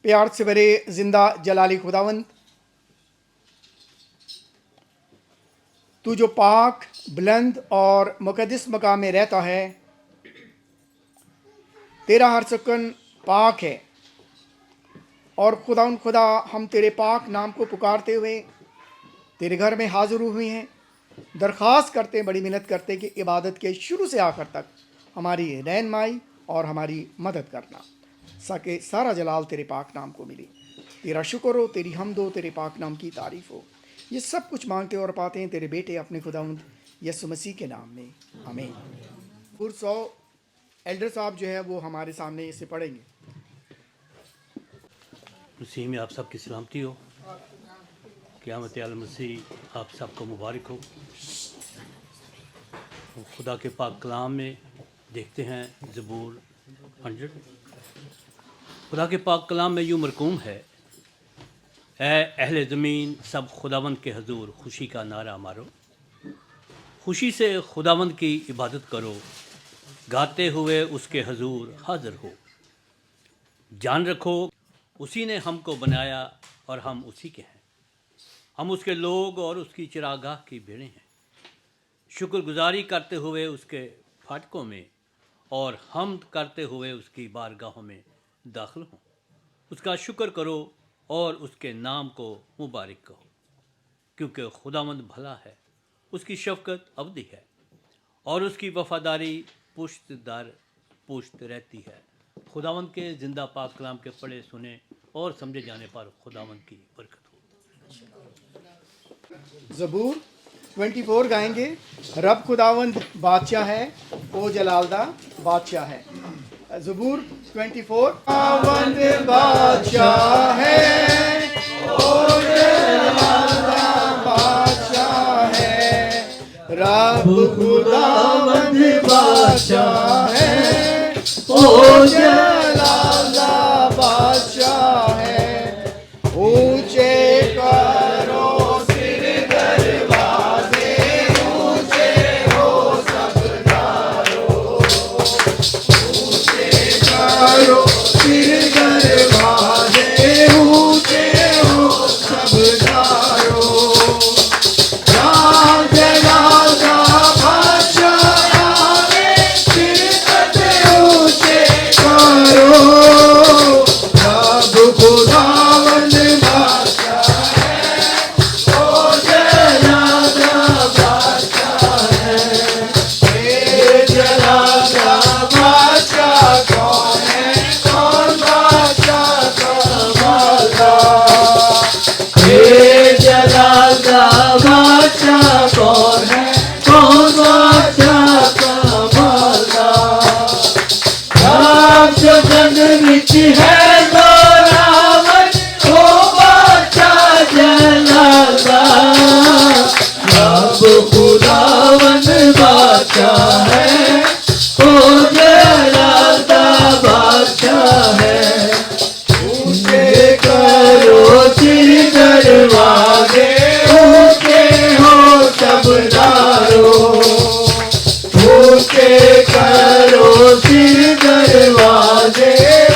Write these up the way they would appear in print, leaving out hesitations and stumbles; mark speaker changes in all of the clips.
Speaker 1: प्यार से भरे जिंदा जलाली खुदावंद, तू जो पाक, बुलंद और मुकद्दस मकाम में रहता है, तेरा हर सुकन पाक है। और खुदा हम तेरे पाक नाम को पुकारते हुए तेरे घर में हाजिर हुए हैं, दरख्वास्त करते हैं, बड़ी मिन्नत करते हैं कि इबादत के शुरू से आखिर तक हमारी रहनुमाई और हमारी मदद करना, ताकि सारा जलाल तेरे पाक नाम को मिले। तेरा शुक्र हो, तेरी हमद हो, तेरे पाक नाम की तारीफ़ हो। ये सब कुछ मांगते और पाते हैं तेरे बेटे अपने खुदावंद यसु मसीह के नाम में, आमीन। पूर्व 100 एल्डर साहब जो है वो हमारे सामने इसे पढ़ेंगे।
Speaker 2: मसीह में आप सबकी सलामती हो। क़यामत आल मसीह आप सबको मुबारक हो। खुदा के पाक कलाम में देखते हैं ज़बूर 100। खुदा के पाक कलाम में यूँ मरकूम है, ऐ अहले ज़मीन सब खुदावंद के हजूर खुशी का नारा मारो, खुशी से खुदावंद की इबादत करो, गाते हुए उसके हजूर हाजिर हो। जान रखो उसी ने हमको बनाया और हम उसी के हैं, हम उसके लोग और उसकी चिरागाह की भेड़ें हैं। शुक्रगुजारी करते हुए उसके फाटकों में और हम्द करते हुए उसकी बारगाहों में दाखिल हों। उसका शुक्र करो और उसके नाम को मुबारक कहो, क्योंकि खुदावंद भला है, उसकी शफ़क़त अबदी है और उसकी वफ़ादारी पुश्त दर पुश्त रहती है। खुदावंद के ज़िंदा पाक कलाम के पढ़े सुने और समझे जाने पर खुदावंद की बरकत हो।
Speaker 1: ज़बूर 24 गाएंगे। रब खुदावंद बादशाह है, ओ जलालदा बादशाह है। ज़बूर 24। खुदावंद बादशाह है, ओ जलालदा बादशाह है। रब खुदावंद बादशाह है, ओ जलालदा बादशाह है। ऊंचे करो सिर दरवाजे, ऊंचे हो सब दारों, ऊंचे करो सिर दरवाजे, ऊंचे हो सब दारों। राज जलालदा बादशाह आए, सिर ऊंचे करो। रब खुदावंद बादशाह है, ओ जलालदा बादशाह है। हे जलालदा बादशाह कौन है, कौन बादशाह कमालदा। हे जलालदा बादशाह कौन है, कौन बादशाह कमालदा। राम जो जग विच है जोरावर, ओ बादशाह जलालदा। रब खुदावंद बादशाह है, ओ जलालदा बादशाह है। ऊंचे करो सिर दरवाजे, ऊंचे हो सब दारों, ऊंचे करो सिर दरवाजे,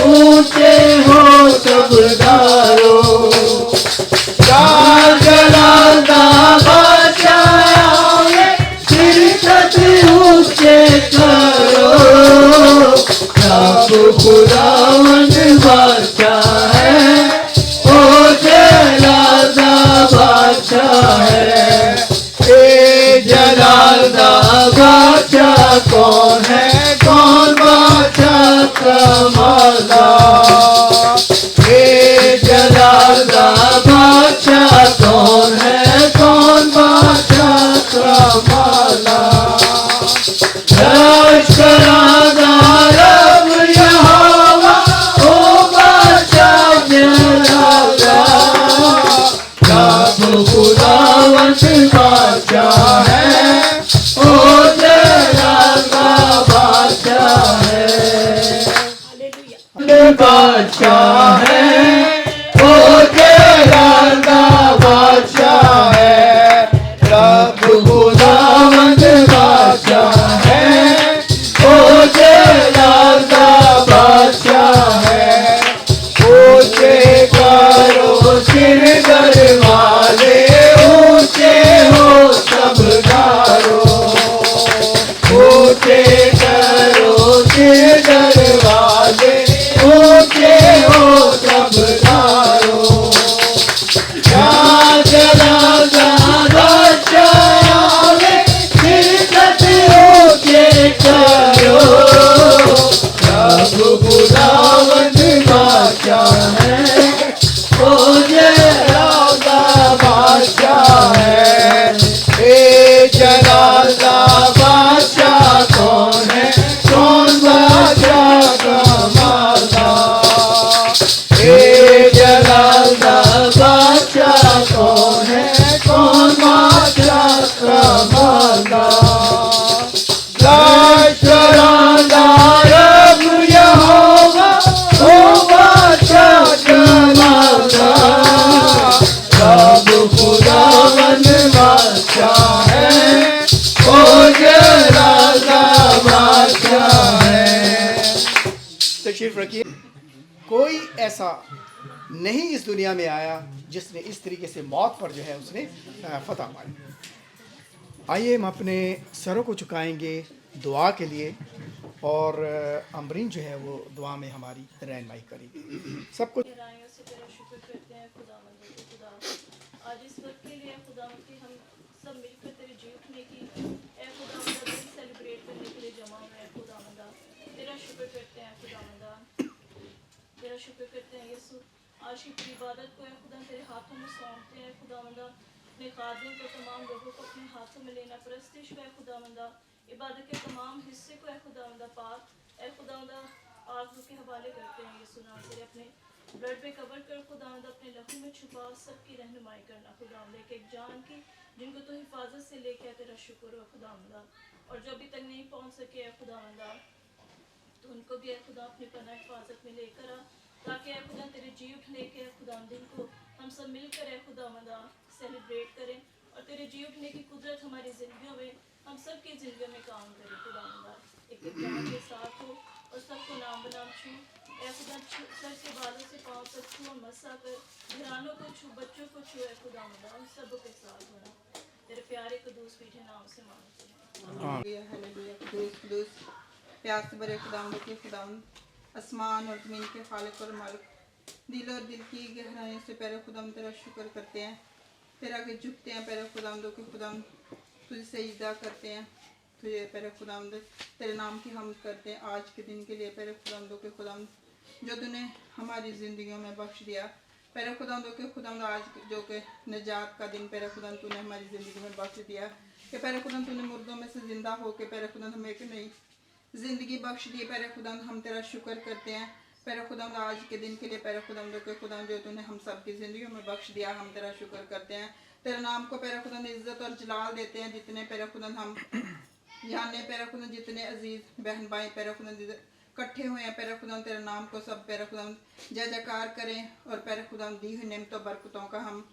Speaker 1: ऊंचे हो सब दारों। राज जलालदा बादशाह आए, सिर सत ऊंचे करो। रब खुदावंद बादशाह है, ओ जलालदा बादशाह है। ए जलालदा बादशाह कौन है, कौन बादशाह कमालदा। ए जलालदा बादशाह कौन है, कौन बादशाह कमालदा। लश्करादा रब यहोवा, ओ बादशाह जलालदा। रब खुदावंद बादशाह है, ओ जलालदा बादशाह है। बादशाह है, ओ जलालदा बादशाह है। रब खुदावंद बादशाह है, ओ जलालदा बादशाह है। ऊंचे तशरीफ़ रखिए। कोई ऐसा नहीं इस दुनिया में आया जिसने इस तरीके से मौत पर जो है उसने फतह पाई। आइए हम अपने सरों को झुकाएंगे दुआ के लिए और अमरीन जो है वो दुआ में हमारी रहनुमाई करेगी। सब कुछ
Speaker 3: गहराइयों से तेरा शुक्र करते हैं खुदावंद खुदा, आज इस वक्त के लिए खुदावंद की हम सब मिलकर तेरे जी उठने की ए खुदावंद दिन सेलिब्रेट करने के लिए जमा हुए हैं खुदावंद। तेरा शुक्र करते हैं खुदावंद, तेरा शुक्र करते हैं यीशु। आज की पूरी इबादत को ए खुदा तेरे हाथों में सौंपते हैं खुदावंद। अपने खादिम को तमाम लोगों को अपने हाथों में लेना, परस्तिश को ए खुदावंद, इबादत के तमाम हिस्से को ए खुदावंद पाक ए खुदावंद आग के हवाले करते हैं यीशु नाम तेरे अपने ब्लड पे कवर कर खुदावंद, अपने लहू में छुपा, सबकी रहनुमाई करना खुदावंद, एक एक जान की जिनको तो हिफाजत से लेके तेरा शुक्र हो खुदावंद, और जो अभी तक नहीं पहुंच सके है खुदावंद तो उनको भी खुदा अपनी पनाह हिफाजत में लेकर आ, ताकि खुदा तेरे जी उठने के खुदावंद दिन को हम सब मिलकर खुदावंद सेलिब्रेट करें और तेरे जी उठने की कुदरत हमारी ज़िंदगियों में, हम सब की ज़िंदगियों में काम करें खुदावंद, एक एक जान के साथ हो और सबको नाम बनाम छू ए खुदा, सर से बालों से पाँव तक छू और मसा कर, घरानों को छू, बच्चों को छू ए खुदावंद, उन सब के साथ होना तेरे प्यारे कदूस मीठे नाम से मांगते हैं।
Speaker 4: हालेलुया। कुदूस कुदूस प्यार से भरे खुदावंद के खुदावंद, आसमान और ज़मीन के खालिक और मालिक, दिल और दिल की गहराइयों से प्यारे खुदावंद तेरा शुक्र करते हैं, तेरा आगे झुकते हैं प्यारे खुदावंदों के खुदावंद, तुझे सजदा करते हैं, तुझे प्यारे खुदावंद तेरे नाम की हमद करते हैं आज के दिन के लिए प्यारे खुदावंदों के खुदावंद, जो तूने हमारी ज़िंदगियों में बख्श दिया प्यारे खुदावंदों के खुदावंद, आज जो कि निजात का दिन प्यारे खुदावंद तूने हमारी ज़िंदगी में बख्श दिया कि प्यारे खुदावंद तूने मुर्दों में से ज़िंदा होकर प्यारे खुदावंद हमें एक नई ज़िंदगी बख्श दी प्यारे खुदावंद, हम तेरा शुक्र करते हैं प्यारे खुदावंद आज के दिन के लिए प्यारे खुदावंदों के खुदावंद, जो तूने हम सब की ज़िंदगियों में बख्श दिया, हम तेरा शुक्र करते हैं, तेरे नाम को प्यारे खुदावंद इज्जत और जलाल देते हैं। जितने प्यारे खुदावंद हम जाने प्यारे खुदावंद, जितने अजीज बहन भाई प्यारे खुदावंद इकट्ठे हुए हैं प्यारे खुदावंद, तेरे नाम को सब प्यारे खुदावंद जय जयकार करें और प्यारे खुदावंद दी हुई नेमतों बरकतों का हम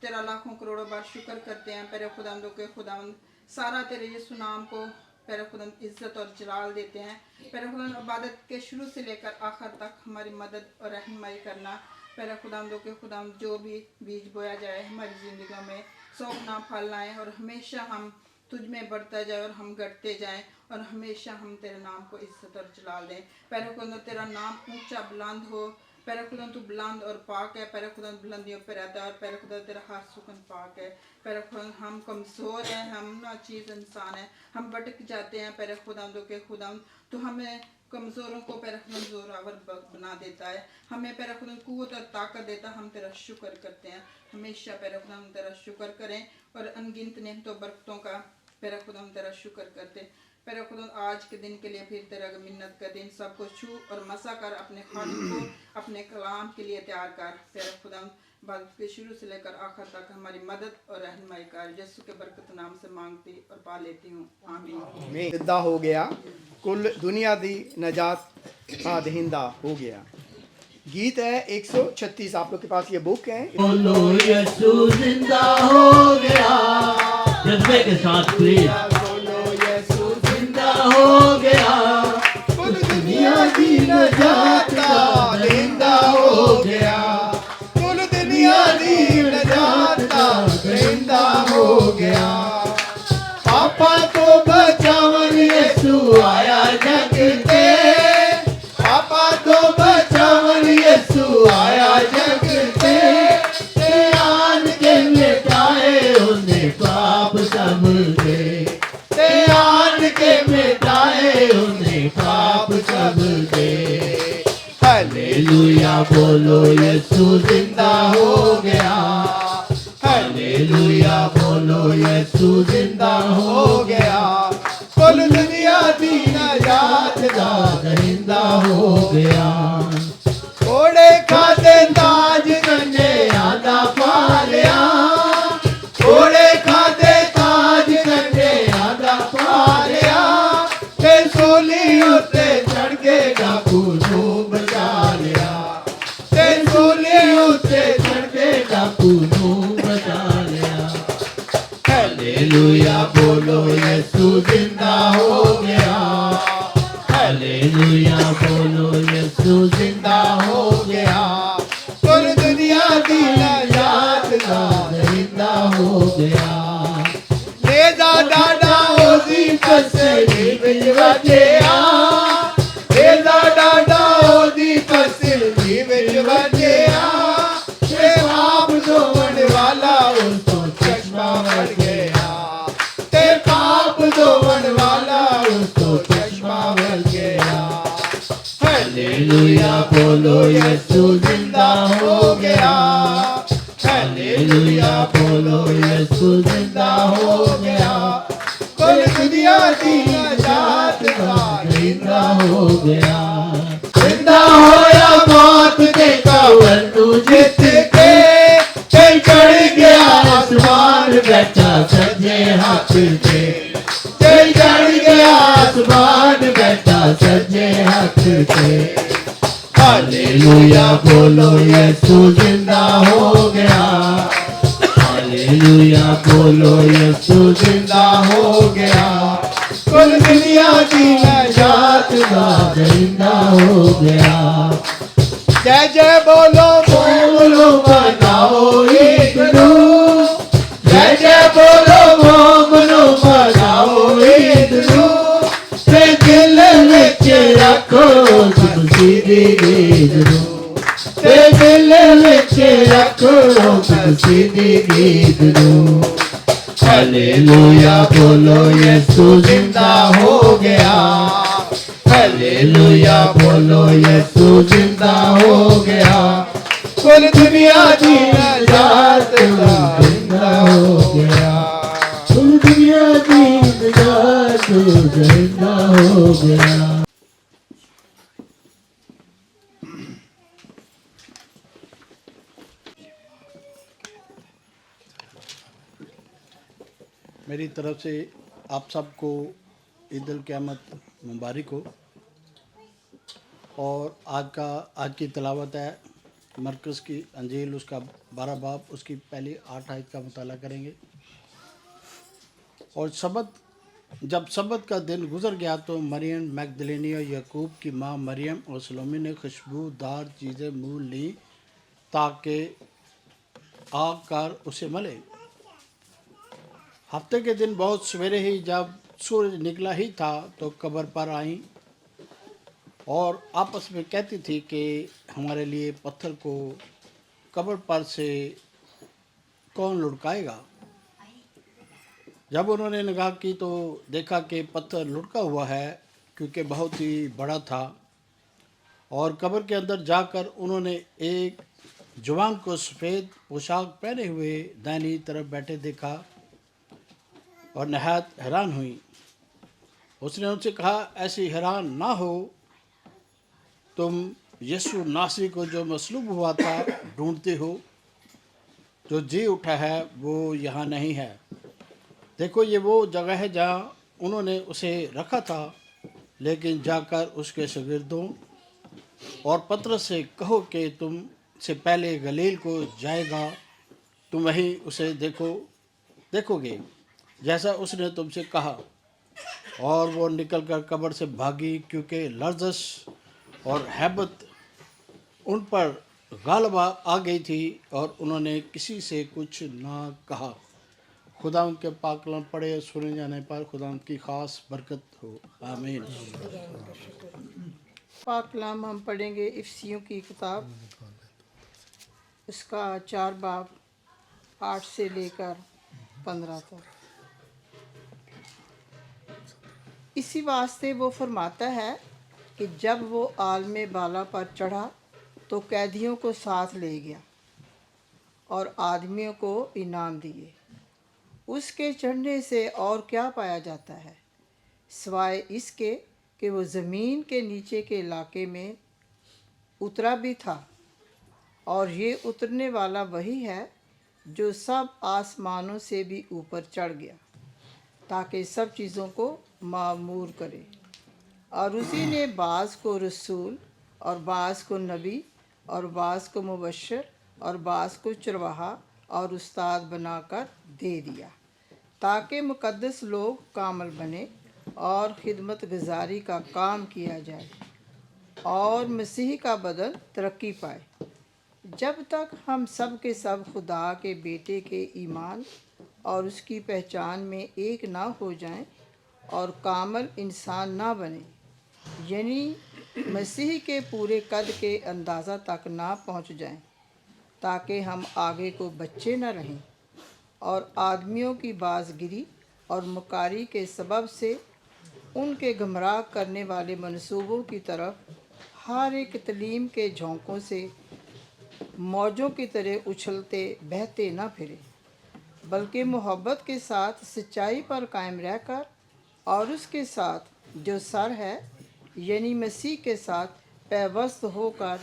Speaker 4: तेरा लाखों करोड़ों बार शुक्र करते हैं प्यारे खुदावंदों के खुदावंद, सारा तेरे यीशु नाम को प्यारे खुदावंद इज्जत और जलाल देते हैं प्यारे खुदावंद। इबादत के शुरू से लेकर आखिर तक हमारी मदद और रहनुमाई करना प्यारे खुदावंदों के खुदावंद, जो भी बीज बोया जाए हमारी ज़िंदगियों में 100 गुना फल लाएँ और हमेशा हम तुझ में बढ़ता जाए और हम घटते जाएं और हमेशा हम तेरे नाम को इज्जत और जलाल दें प्यारे खुदावंद। तेरा नाम ऊंचा बुलंद हो प्यारे खुदावंद, तू बुलंद और पाक है प्यारे खुदावंद, बुलंदियों पर रहता है और प्यारे खुदावंद तेरा हर सुकून पाक है प्यारे खुदावंद। हम कमज़ोर हैं, हम नाचीज़ इंसान हैं, हम भटक जाते हैं प्यारे खुदावंदों के खुदावंद, तो हमें कमज़ोरों को प्यारे खुदावंद जोरावर बना देता है, हमें प्यारे खुदावंद कुव्वत और ताकत देता है। हम तेरा शुक्र करते हैं, हमेशा प्यारे खुदावंद तेरा शुक्र करें और अनगिनत नेमतों बरकतों का प्यारे खुदावंद तेरा शुक्र करते प्यारे खुदावंद। आज के दिन के लिए फिर तेरा मिन्नत का दिन, सबको छू और मसा कर अपने खालिक को अपने कलाम के लिए तैयार कर प्यारे खुदावंद। बात के शुरू से लेकर आखिर तक हमारी मदद और रहनुमाई कर, यीशु के बरकत नाम से मांगती और पा लेती हूँ, आमीन।
Speaker 1: जिद्दा हो गया, कुल दुनिया दी नजात का दहिंदा हो गया। गीत है 136, आप लोग के पास ये बुक है।
Speaker 2: बोलो यीशु जिंदा हो गया, जज्बे के साथ प्लीज।
Speaker 1: बोलो यीशु
Speaker 2: जिंदा हो गया,
Speaker 1: कुल दुनिया दी नजात का दहिंदा हो गया, कुल दुनिया दी नजात का दहिंदा हो गया। पापा को बचावन यीशु आया जग पे, पापा को बचावन यीशु आया जग पे, ते आन के मिटाए उन्हें पाप सब दे, ते आन के मिटाए उन्हें पाप सब दे। हालेलुया बोलो यीशु जिंदा हो गया, हालेलुया बोलो यीशु जिंदा हो गया, कुल दुनिया दी नजात दा दहिंदा हो गया। घोड़े खाते ताज नन्हे आदा पालिया, घोड़े खाते ताज नन्हे आदा पालिया, ते सोली उते चढ़ के डाकू नू बचा लिया, ते सोली उते चढ़ के डाकू नू बचा लिया। हालेलुया बोलो यीशु जिंदा हो गया, हालेलुया बोलो यीशु زندہ ہو گیا کل دنیا کی نجات کا زندہ ہو گیا لیزا ڈاڈا اوزی پسلی وچ وجیا لیزا ڈاڈا اوزی پسلی وچ وجیا تے پاپ دھوਣ والا اس تو چشمہ بن گیا تے پاپ دھوਣ والا اس تو چشمہ بن گیا ہیلیلویا بولو یسوع زندہ ہو گیا ہیلیلویا بولو یسوع زندہ ہو گیا کل دنیا کی نجات کا زندہ ہو گیا زندہ ہویا موت کے قہر تو جیت کے تے چڑھ گیا آسمان بیٹھا سجے ہاتھ تے تے چڑھ گیا آسمان بیٹھا سجے ہاتھ تے ہیلیلویا بولو یسوع زندہ ہو گیا ہیلیلویا بولو یسوع زندہ ہو گیا کل دنیا کی نجات کا زندہ ہو گیا جے جے بولو بولو مناؤ عید نو جے جے بولو مومنو مناؤ عید نو تے دل وچ رکھو خوشی دی عید نو تے دل وچ رکھو خوشی دی عید نو ہیلیلویا بولو یسوع زندہ ہو گیا ہیلیلویا بولو یسوع زندہ ہو گیا کل دنیا کی نجات کا زندہ ہو گیا کل دنیا کی نجات زندہ ہو گیا
Speaker 5: میری طرف سے آپ سب کو عید القیامت مبارک ہو اور آج کی تلاوت ہے مرکز کی انجیل اس کا 12 باب اس کی پہلی 8 آیت کا مطالعہ کریں گے اور جب سبت کا دن گزر گیا تو مریم مگدلینی اور یعقوب کی ماں مریم اور سلومی نے خوشبودار چیزیں مول لیں تاکہ آ کر اسے ملے ہفتے کے دن بہت سویرے ہی جب سورج نکلا ہی تھا تو قبر پر آئیں اور آپس میں کہتی تھی کہ ہمارے لیے پتھر کو قبر پر سے کون لڑکائے گا جب انہوں نے نگاہ کی تو دیکھا کہ پتھر لڑکا ہوا ہے کیونکہ بہت ہی بڑا تھا اور قبر کے اندر جا کر انہوں نے ایک جوان کو سفید پوشاک پہنے ہوئے دائنی طرف بیٹھے دیکھا اور نہایت حیران ہوئی اس نے ان سے کہا ایسی حیران نہ ہو تم یسوع ناصری کو جو مصلوب ہوا تھا ڈھونڈتے ہو جو جی اٹھا ہے وہ یہاں نہیں ہے دیکھو یہ وہ جگہ ہے جہاں انہوں نے اسے رکھا تھا لیکن جا کر اس کے شاگردوں اور پطرس سے کہو کہ تم سے پہلے گلیل کو جائے گا تم وہیں اسے دیکھو گے جیسا اس نے تم سے کہا اور وہ نکل کر قبر سے بھاگی کیونکہ لرزش اور ہیبت ان پر غالب آ گئی تھی اور انہوں نے کسی سے کچھ نہ کہا خدا ان کے پاک کلام پڑھے سنے جانے پر خدا ان کی خاص برکت ہو آمین
Speaker 4: پاک کلام ہم پڑھیں گے افسیوں کی کتاب اس کا 4 باب 8 سے لے کر 15 تک اسی واسطے وہ فرماتا ہے کہ جب وہ عالم بالا پر چڑھا تو قیدیوں کو ساتھ لے گیا اور آدمیوں کو انعام دیے اس کے چڑھنے سے اور کیا پایا جاتا ہے سوائے اس کے کہ وہ زمین کے نیچے کے علاقے میں اترا بھی تھا اور یہ اترنے والا وہی ہے جو سب آسمانوں سے بھی اوپر چڑھ گیا تاکہ سب چیزوں کو معمور کرے اور اسی نے بعض کو رسول اور بعض کو نبی اور بعض کو مبشر اور بعض کو چرواہا اور استاد بنا کر دے دیا تاکہ مقدس لوگ کامل بنے اور خدمت گزاری کا کام کیا جائے और मसीह का बदन तरक्की पाए। जब तक हम सब के सब खुदा के बेटे के ईमान और उसकी पहचान में एक ना हो जाएं और कामल इंसान ना बने, यानी मसीह के पूरे कद के अंदाज़ा तक ना पहुंच जाएं, ताकि हम आगे को बच्चे न रहें और आदमियों की बाज़गिरी और मुकारी के सबब से उनके गुमराह करने वाले मंसूबों की तरफ हर एक तलीम के झोंकों से मौजों की तरह उछलते बहते न फिरें, बल्कि मोहब्बत के साथ सच्चाई पर कायम रहकर और उसके साथ जो सर है यानी मसीह के साथ पैवस्त होकर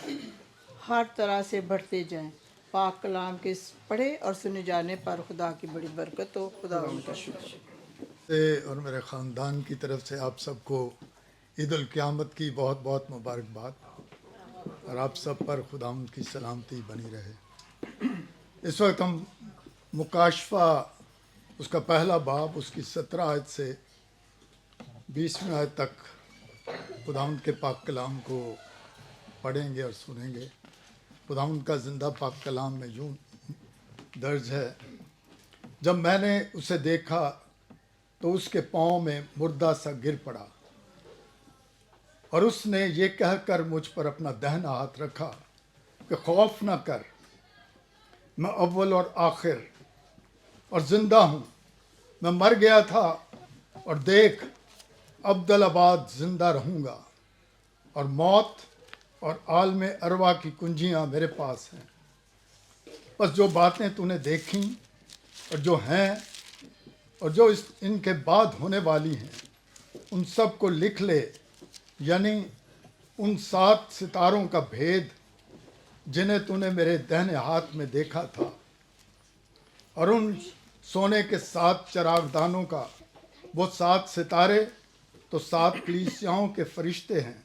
Speaker 4: हर तरह से बढ़ते जाएं। पाक कलाम के पढ़े और सुने जाने पर खुदा की बड़ी बरकत हो। खुदा उनका शुक्र
Speaker 6: से और मेरे ख़ानदान की तरफ से आप सबको ईद उल क़यामत की बहुत बहुत मुबारकबाद और आप सब पर खुदा की सलामती बनी रहे। इस वक्त हम मुकाशफा उसका पहला बाब उसकी 17 आयत से 20वीं आयत तक खुदावंद के पाक कलाम को पढ़ेंगे और सुनेंगे। खुदावंद का ज़िंदा पाक कलाम में यूँ दर्ज है, जब मैंने उसे देखा तो उसके पाँव में मुर्दा सा गिर पड़ा और उसने ये कहकर मुझ पर अपना दाहिना हाथ रखा कि खौफ न कर, मैं अव्वल और आखिर और ज़िंदा हूँ। मैं मर गया था और देख अब्दुलाबाद ज़िंदा रहूँगा और मौत और आलम अरवा की कुंजियाँ मेरे पास हैं। बस जो बातें तूने देखी और जो हैं और जो इनके बाद होने वाली हैं उन सब को लिख ले, यानी उन 7 सितारों का भेद जिन्हें तूने मेरे दाहिने हाथ में देखा था, और उन सोने के 7 चरागदानों का। वो 7 सितारे तो 7 कलीसियाओं के फरिश्ते हैं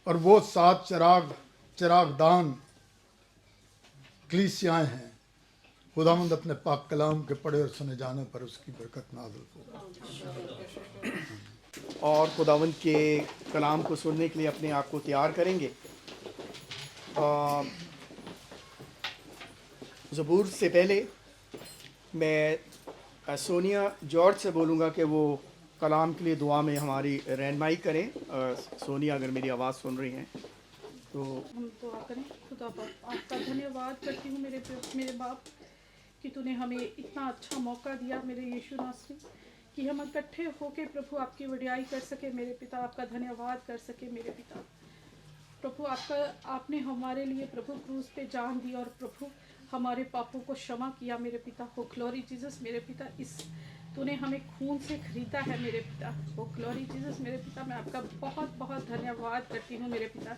Speaker 6: और वो 7 चरागदान कलीसियाएँ हैं। खुदावंद अपने पाक कलाम के पढ़े और सुने जाने पर उसकी बरकत नाज़िल हो।
Speaker 1: और खुदावंद के कलाम को सुनने के लिए अपने आप को तैयार करेंगे। ज़बूर से पहले मैं सोनिया जॉर्ज से बोलूँगा कि वो कलाम के लिए दुआ में हमारी रहनुमाई करें। सोनिया अगर मेरी आवाज़ सुन रही हैं तो
Speaker 7: हम दुआ करें। खुदा बाप, आपका धन्यवाद करती हूँ मेरे बाप कि तूने हमें इतना अच्छा मौका दिया मेरे यीशु नासरी कि हम इकट्ठे होकर प्रभु आपकी वडियाई कर सके मेरे पिता, आपका धन्यवाद कर सके मेरे पिता। प्रभु आपने हमारे लिए प्रभु क्रूस पे जान दी और प्रभु हमारे पापों को क्षमा किया मेरे पिता। हो ग्लोरी जीसस मेरे पिता, इस तूने हमें खून से खरीदा है मेरे पिता। हो ग्लोरी जीसस मेरे पिता, मैं आपका बहुत बहुत धन्यवाद करती हूँ मेरे पिता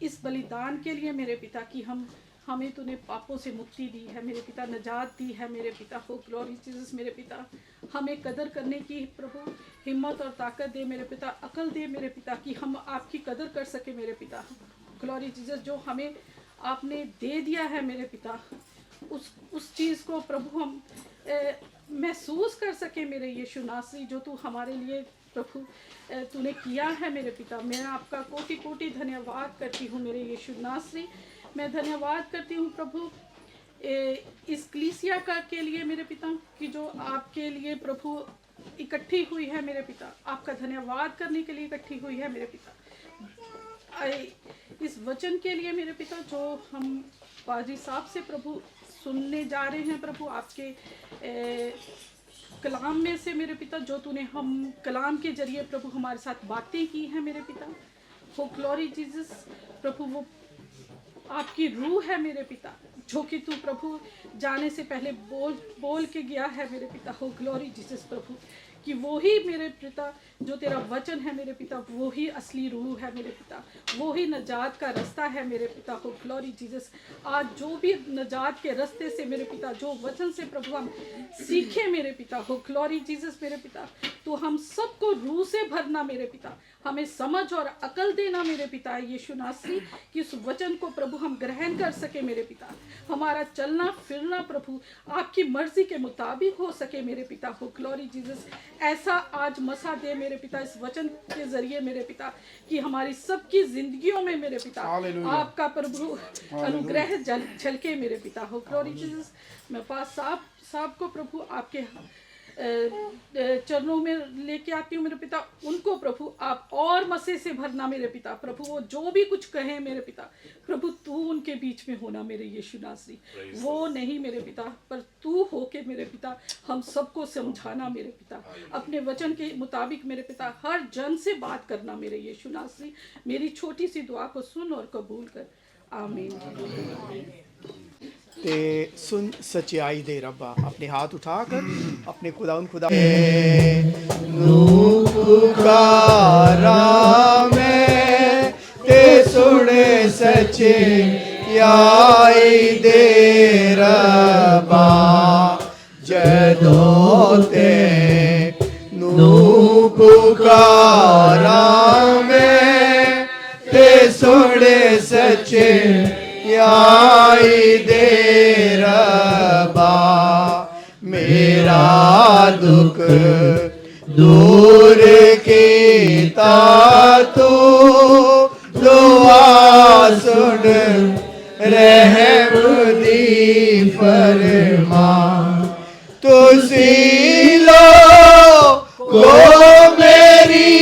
Speaker 7: इस बलिदान के लिए मेरे पिता कि हमें तूने पापों से मुक्ति दी है मेरे पिता, नजात दी है मेरे पिता। हो ग्लोरी जीसस मेरे पिता, हमें कदर करने की प्रभु हिम्मत और ताकत दे मेरे पिता, अकल दे मेरे पिता कि हम आपकी कदर कर सके मेरे पिता। ग्लोरी जीसस, जो हमें आपने दे दिया है मेरे पिता, उस चीज़ को प्रभु हम महसूस कर सके मेरे यीशु नासरी, जो तू हमारे लिए प्रभु तूने किया है मेरे पिता। मैं आपका कोटि कोटि धन्यवाद करती हूँ मेरे यीशु नासरी। मैं धन्यवाद करती हूँ प्रभु इस कलीसिया के लिए मेरे पिता कि जो आपके लिए प्रभु इकट्ठी हुई है मेरे पिता, आपका धन्यवाद करने के लिए इकट्ठी हुई है मेरे पिता। इस वचन के लिए मेरे पिता जो हम पाजी साहब से प्रभु सुनने जा रहे हैं प्रभु, आपके कलाम में से मेरे पिता, जो तूने हम कलाम के जरिए प्रभु हमारे साथ बातें की हैं मेरे पिता। हो ग्लोरी जीसस प्रभु, वो आपकी रूह है मेरे पिता, जो कि तू प्रभु जाने से पहले बोल के गया है मेरे पिता। हो ग्लोरी जीसस प्रभु, कि वो ही मेरे पिता जो तेरा वचन है मेरे पिता, वो ही असली रूह है मेरे पिता, वो ही नजात का रास्ता है मेरे पिता। हो ग्लोरी जीसस, आज जो भी नजात के रास्ते से मेरे पिता, जो वचन से प्रभु हम सीखे मेरे पिता, हो ग्लोरी जीसस मेरे पिता, तो हम सबको रूह से भरना मेरे पिता, हमें समझ और अकल देना मेरे पिता यीशु नासरी, कि उस वचन को प्रभु हम ग्रहण कर सके मेरे पिता। हमारा चलना फिरना प्रभु आपकी मर्जी के मुताबिक हो सके मेरे पिता। हो ग्लोरी जीसस, ऐसा आज मसा दे मेरे पिता इस वचन के जरिए मेरे पिता, कि हमारी सबकी जिंदगियों में मेरे पिता
Speaker 1: हालेलुया।
Speaker 7: आपका प्रभु अनुग्रह झलके मेरे पिता। हो ग्लोरी जीसस, मैं पास साहब को प्रभु आपके चरणों में लेके आती हूँ मेरे पिता। उनको प्रभु आप और मसे से भरना मेरे पिता। प्रभु वो जो भी कुछ कहें मेरे पिता, प्रभु तू उनके बीच में होना मेरे यीशु नासरी। वो नहीं मेरे पिता, पर तू होके मेरे पिता हम सबको समझाना मेरे पिता। अपने वचन के मुताबिक मेरे पिता हर जन से बात करना मेरे यीशु नासरी। मेरी छोटी सी दुआ को सुन और कबूल कर, आमीन।
Speaker 1: ते सुन सच्चाई दे रब्बा। अपने हाथ उठाकर अपने खुदा पुकारा मैं, ते सुने सच्चाई दे रब्बा। जदों ते पुकारा मैं, ते सुने सच्चाई दे रब्बा। मेरा दुख दूर कीता तू, दुआ सुन रहम दी फरमा। तुसी लो को मेरी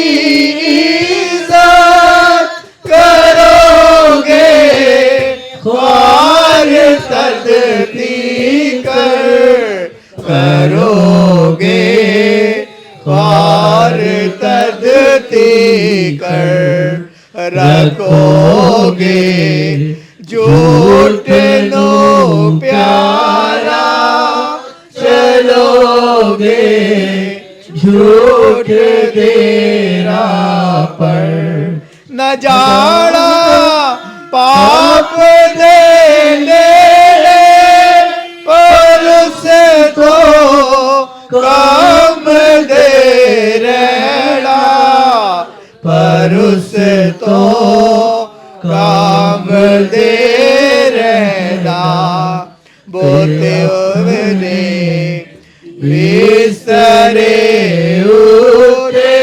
Speaker 1: इज्जत करोगे, ख्वार तदती करोगे, ख्वार तदती कर रखोगे। झूठ नो प्यारा चलोगे, झूठ देरा पर न जाना। पाप दे पर से तो काम दे रहना, पर से तो काम दे रहना। बोते हुए बिस्तरे उठे,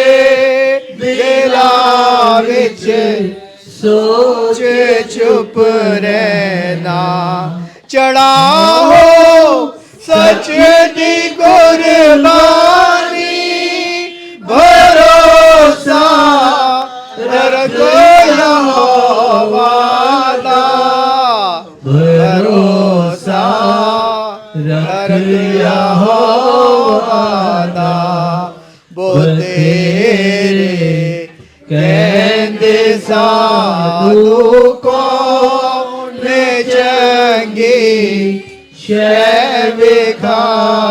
Speaker 1: दिला विच सोच चुप रहना। चढ़ाओ सच दी कुर्बानी, भरोसा रखो यहोवा दा। भरोसा रख यहोवा दा। वो तेरे कहंदे साधु को ने चंगी शै विखावेगा।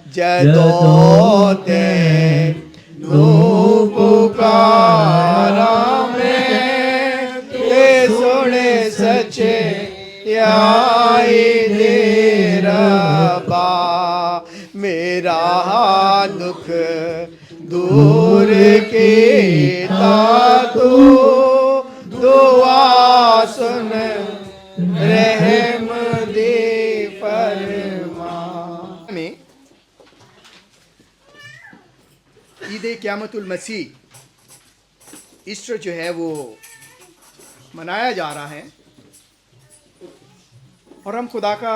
Speaker 1: जदों ते पुकारा मैं, ते सुने सच्चाई दे रब्बा। मेरा दुख दूर कीता तू, दुआ सुन रहम दे फरमा। में ईद क़यामतुल मसीह ईस्टर जो है वो मनाया जा रहा है, और हम खुदा का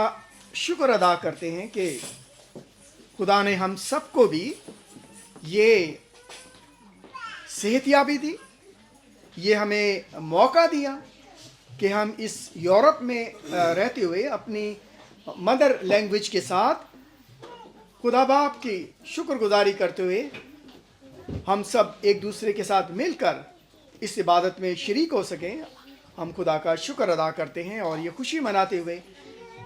Speaker 1: शुक्र अदा करते हैं कि खुदा ने हम सबको भी ये सेहतयाबी दी, ये हमें मौका दिया कि हम इस यूरोप में रहते हुए अपनी मदर लैंग्वेज के साथ खुदा बाप की शुक्रगुजारी करते हुए हम सब एक दूसरे के साथ मिलकर इस इबादत में शरीक हो सकें। हम खुदा का शुक्र अदा करते हैं और ये खुशी मनाते हुए,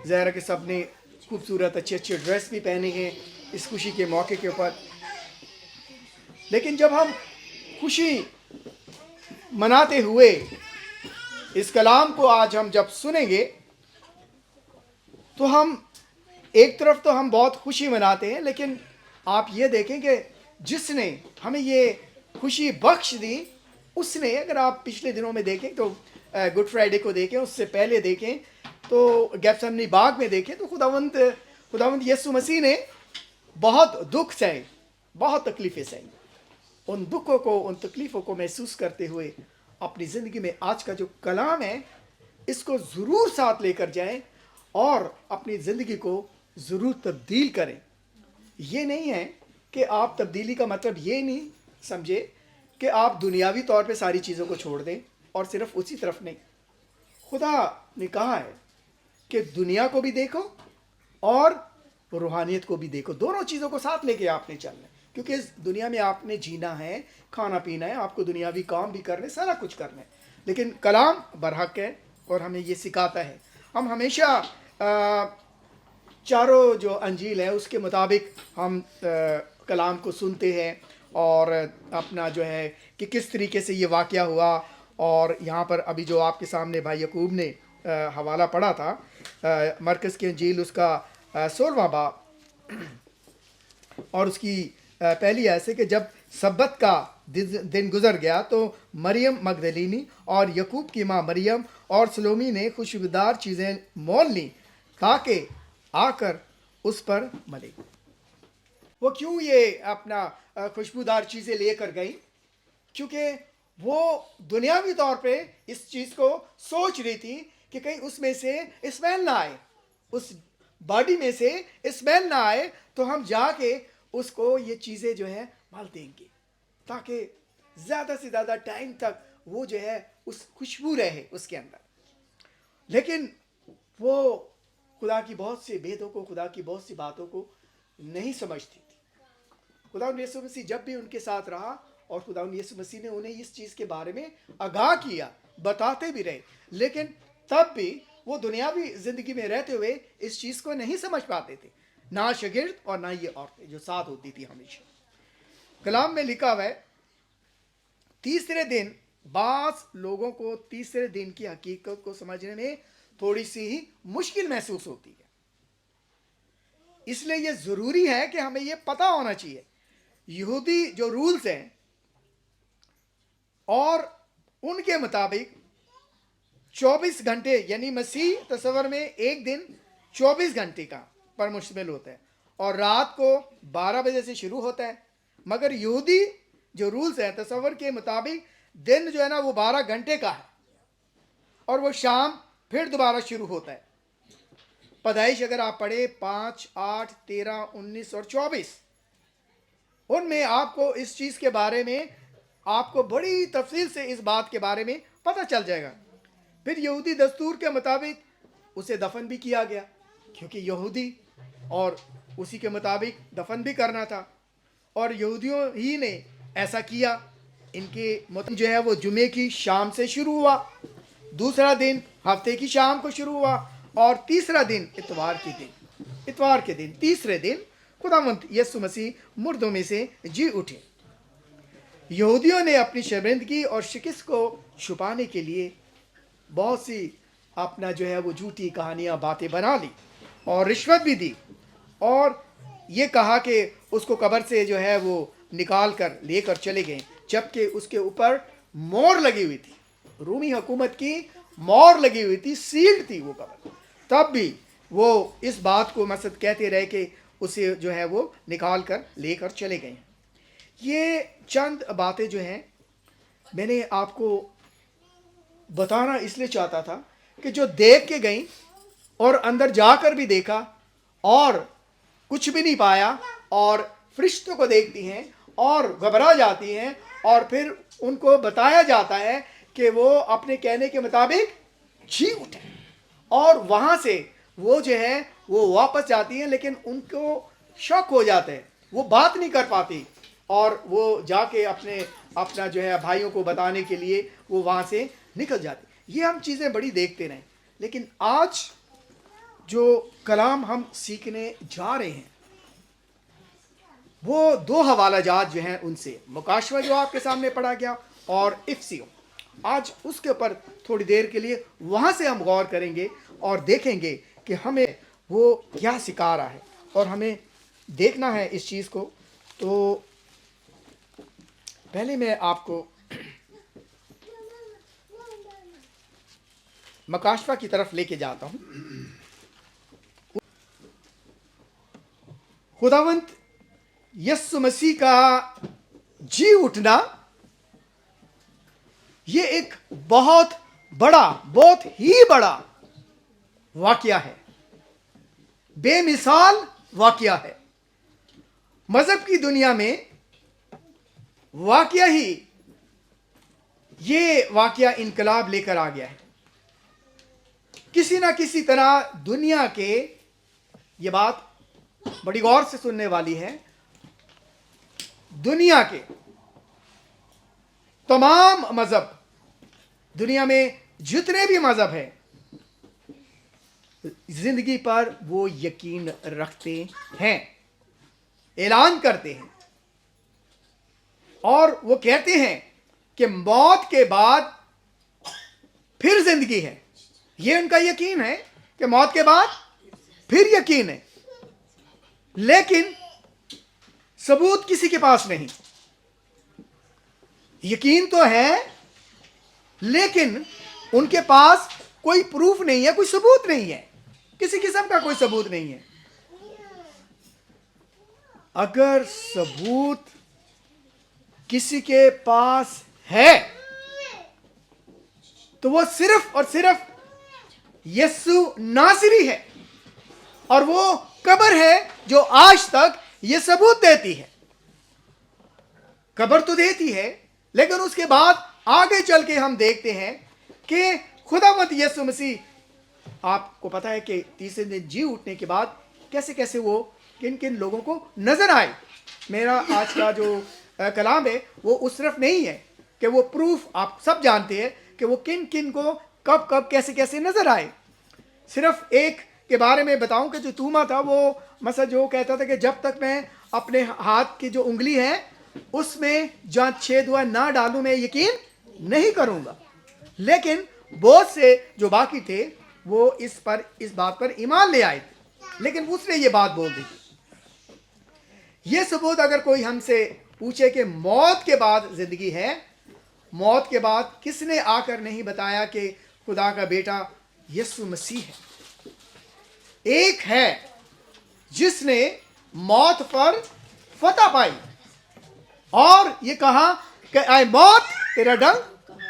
Speaker 1: ज़ाहिर कि सब ने खूबसूरत अच्छे अच्छे ड्रेस भी पहने हैं इस खुशी के मौके के ऊपर। लेकिन जब हम खुशी मनाते हुए इस कलाम को आज हम जब सुनेंगे, तो हम एक तरफ तो हम बहुत खुशी मनाते हैं, लेकिन आप ये देखें कि जिसने हमें ये खुशी बख्श दी, उसने, अगर आप पिछले दिनों में देखें तो गुड फ्राइडे को देखें, उससे पहले देखें तो गेत्सेमनी बाग में देखें तो खुदावंद यीशु मसीह ने बहुत दुख सहे, बहुत तकलीफ़ें सही। उन दुखों को, उन तकलीफ़ों को महसूस करते हुए अपनी ज़िंदगी में आज का जो कलाम है इसको ज़रूर साथ लेकर जाएं और अपनी ज़िंदगी को ज़रूर तब्दील करें। ये नहीं है कि आप तब्दीली का मतलब ये नहीं समझे कि आप दुनियावी तौर पे सारी चीज़ों को छोड़ दें और सिर्फ उसी तरफ नहीं। खुदा ने कहा है कि दुनिया को भी देखो और रूहानियत को भी देखो, दोनों चीज़ों को साथ लेके आपने चलना है, क्योंकि इस दुनिया में आपने जीना है, खाना पीना है, आपको दुनियावी काम भी करने, सारा कुछ करना है। लेकिन कलाम बरहक है और हमें ये सिखाता है। हम हमेशा चारों जो अंजील है उसके मुताबिक हम कलाम को सुनते हैं और अपना जो है कि किस तरीके से ये वाक़या हुआ। और यहाँ पर अभी जो आपके सामने भाई यकूब ने हवाला पढ़ा था, मरकज़ की अंजील उसका 16वां बाब और उसकी पहली आयत से कि जब सब्बत का दिन गुजर गया तो मरियम मगदलीनी और यकूब की माँ मरियम और सलोमी ने खुशबूदार चीज़ें मोल लीं ताकि आकर उस पर मले। वो क्यों ये अपना खुशबूदार चीज़ें लेकर गई? क्योंकि वो दुनियावी तौर पे इस चीज़ को सोच रही थी कि कहीं उसमें से स्मेल ना आए, उस बॉडी में से स्मेल ना आए, तो हम जाके उसको ये चीज़ें जो है मल देंगे ताकि ज़्यादा से ज़्यादा टाइम तक वो जो है उस खुशबू रहे उसके अंदर। लेकिन वो खुदा की बहुत सी भेदों को, खुदा की बहुत सी बातों को नहीं समझती थी। खुदा यीशु मसीह जब भी उनके साथ रहा और खुदा यीशु मसीह ने उन्हें इस चीज़ के बारे में आगाह किया, बताते भी रहे, लेकिन तब भी वो दुनियावी ज़िंदगी में रहते हुए इस चीज़ को नहीं समझ पाते थे, ना शागिर्द और ना ये औरतें जो साथ होती थी हमेशा। कलाम में लिखा हुआ है तीसरे दिन बास लोगों को तीसरे दिन की हकीकत को समझने में थोड़ी सी ही मुश्किल महसूस होती है। इसलिए यह ज़रूरी है कि हमें यह पता होना चाहिए यहूदी जो रूल्स हैं और उनके मुताबिक 24 घंटे, यानी मसीह तस्वर में एक दिन 24 घंटे का पर मुश्तमिल होता है और रात को 12 बजे से शुरू होता है। मगर यहूदी जो रूल्स हैं तस्वर के मुताबिक दिन जो है ना वो 12 घंटे का है और वो शाम फिर दोबारा शुरू होता है। पैदाइश अगर आप पढ़े 5, 8, 13, 19 और 24, उनमें आपको इस चीज़ के बारे में आपको बड़ी तफसील से इस बात के बारे में पता चल जाएगा। फिर यहूदी दस्तूर के मुताबिक उसे दफन भी किया गया, क्योंकि यहूदी और उसी के मुताबिक दफन भी करना था और यहूदियों ही ने ऐसा किया। इनके जो है वो जुमे की शाम से शुरू हुआ, दूसरा दिन हफ्ते की शाम को शुरू हुआ और तीसरा दिन इतवार के दिन तीसरे दिन खुदावंद यीशु मसीह मुर्दों में से जी उठे। यहूदियों ने अपनी शर्मिंदगी और शिकस्त को छुपाने के लिए बहुत सी अपना जो है वो झूठी कहानियाँ बातें बना ली और रिश्वत भी दी और ये कहा कि उसको कब्र से जो है वो निकाल कर लेकर चले गए, जबकि उसके ऊपर मोहर लगी हुई थी, रूमी हुकूमत की मोहर लगी हुई थी, सील्ड थी वो कब्र। तब भी वो इस बात को मकसद कहते रहे कि उसे जो है वो निकाल कर लेकर चले गए। ये चंद बातें जो हैं मैंने आपको बताना इसलिए चाहता था कि जो देख के गई और अंदर जाकर भी देखा और कुछ भी नहीं पाया और फरिश्तों को देखती हैं और घबरा जाती हैं और फिर उनको बताया जाता है कि वो अपने कहने के मुताबिक जी उठे और वहाँ से वो जो है वो वापस जाती हैं, लेकिन उनको शक हो जाता है, वो बात नहीं कर पाती और वो जाके अपना जो है भाइयों को बताने के लिए वो वहाँ से निकल जाती। ये हम चीज़ें बड़ी देखते रहें, लेकिन आज जो कलाम हम सीखने जा रहे हैं वो दो हवाला जात जो हैं उनसे, मुकाशवा जो आपके सामने पढ़ा गया और इफ्सियो, आज उसके ऊपर थोड़ी देर के लिए वहाँ से हम गौर करेंगे और देखेंगे कि हमें वो क्या सिखा रहा है और हमें देखना है इस चीज़ को। तो पहले मैं आपको मकाशवा की तरफ लेके जाता हूं। खुदावंत यीशु मसीह का जी उठना ये एक बहुत ही बड़ा वाकया है, बेमिसाल वाकया है। मजहब की दुनिया में वाकया ही ये वाकया इनकलाब लेकर आ गया है। किसी ना किसी तरह दुनिया के, ये बात बड़ी गौर से सुनने वाली है, दुनिया के तमाम मजहब, दुनिया में जितने भी मजहब हैं, जिंदगी पर वो यकीन रखते हैं, ऐलान करते हैं और वो कहते हैं कि मौत के बाद फिर जिंदगी है। ये उनका यकीन है कि मौत के बाद फिर यकीन है, लेकिन सबूत किसी के पास नहीं। यकीन तो है लेकिन उनके पास कोई प्रूफ नहीं है, कोई सबूत नहीं है, किसी किस्म का कोई सबूत नहीं है। अगर सबूत किसी के पास है तो वो सिर्फ और सिर्फ यीशु नासरी है, और वो कब्र है जो आज तक ये सबूत देती है। कब्र तो देती है, लेकिन उसके बाद आगे चल के हम देखते हैं कि खुदावंत यीशु मसीह, आपको पता है कि तीसरे दिन जी उठने के बाद कैसे कैसे वो किन किन लोगों को नजर आए। मेरा आज का जो कलाम है वो उस तरफ नहीं है कि वो प्रूफ, आप सब जानते हैं कि वो किन किन को कब कब कैसे कैसे नजर आए। सिर्फ एक के बारे में बताऊं कि जो तूमा था, वो मसा जो कहता था कि जब तक मैं अपने हाथ की जो उंगली है उसमें जहाँ छेद हुआ ना डालूं मैं यकीन नहीं करूंगा। लेकिन बहुत से जो बाकी थे वो इस बात पर ईमान ले आए थे, लेकिन उसने ये बात बोल दी। ये सबूत अगर कोई हमसे पूछे कि मौत के बाद जिंदगी है, मौत के बाद किसने आकर नहीं बताया कि खुदा का बेटा यीशु मसीह है। एक है जिसने मौत पर फतह पाई और ये कहा कि आए मौत तेरा डंक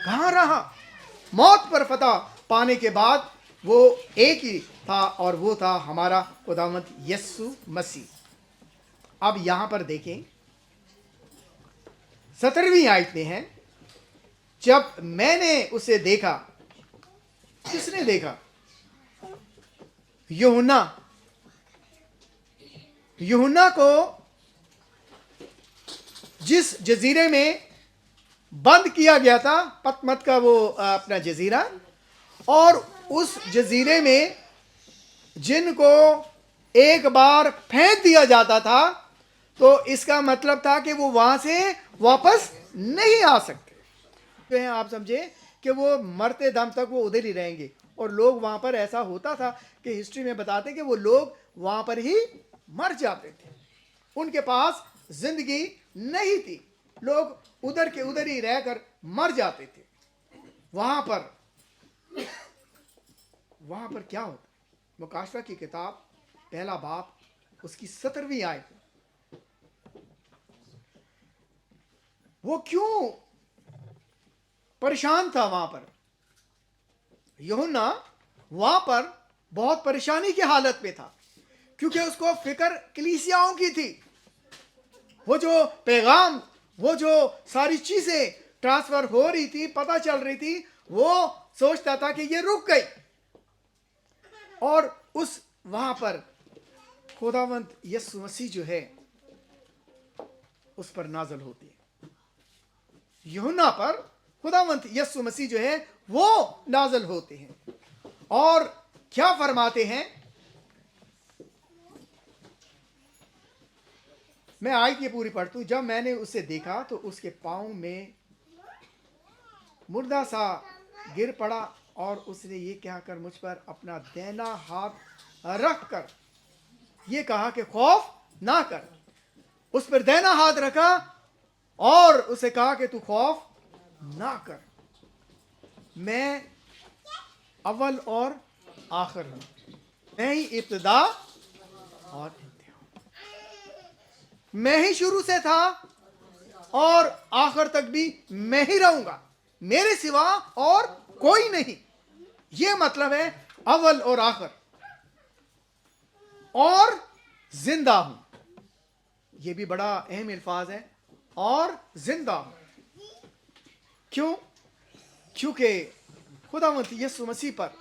Speaker 1: कहां रहा। मौत पर फतह पाने के बाद वो एक ही था और वो था हमारा खुदावंत यीशु मसीह। अब यहां पर देखें 17वीं आयत में है, जब मैंने उसे देखा। किसने देखा? यूहन्ना को जिस जजीरे में बंद किया गया था, पतमत का वो अपना जजीरा, और उस जजीरे में जिनको एक बार फेंक दिया जाता था तो इसका मतलब था कि वो वहां से वापस नहीं आ सकते। तो हैं आप समझे कि वो मरते दम तक वो उधर ही रहेंगे। और लोग वहां पर, ऐसा होता था कि हिस्ट्री में बताते कि वो लोग वहां पर ही मर जाते थे, उनके पास जिंदगी नहीं थी, लोग उधर के उधर ही रहकर मर जाते थे। वहां पर क्या होता? मुकाशवा की किताब पहला बाब उसकी 17वीं आयत, वो क्यों परेशान था वहां पर? यूहन्ना वहां पर बहुत परेशानी की हालत में था, क्योंकि उसको फिक्र कलीसियाओं की थी। वो जो पैगाम, वो जो सारी चीजें ट्रांसफर हो रही थी, पता चल रही थी, वो सोचता था कि ये रुक गई। और उस वहां पर खुदावंत यीशु मसीह जो है उस पर नाजल होती है। यूहन्ना पर खुदावंत यीशु मसीह जो है वो नाजल होते हैं और क्या फरमाते हैं? मैं आयत ये पूरी पढ़ता हूं। जब मैंने उसे देखा तो उसके पांव में मुर्दा सा गिर पड़ा और उसने ये कहकर मुझ पर अपना दाहिना हाथ रख कर ये कहा कि खौफ ना कर। उस पर दाहिना हाथ रखा और उसे कहा कि तू खौफ ना कर, मैं अव्वल और आखिर हूँ, मैं ही इब्तिदा और इंतहा, मैं ही शुरू से था और आखिर तक भी मैं ही रहूंगा, मेरे सिवा और कोई नहीं। ये मतलब है अव्वल और आखिर, और जिंदा हूं। ये भी बड़ा अहम अल्फाज है, और जिंदा हूं। क्यों? क्योंकि खुदावंद यीशु मसीह पर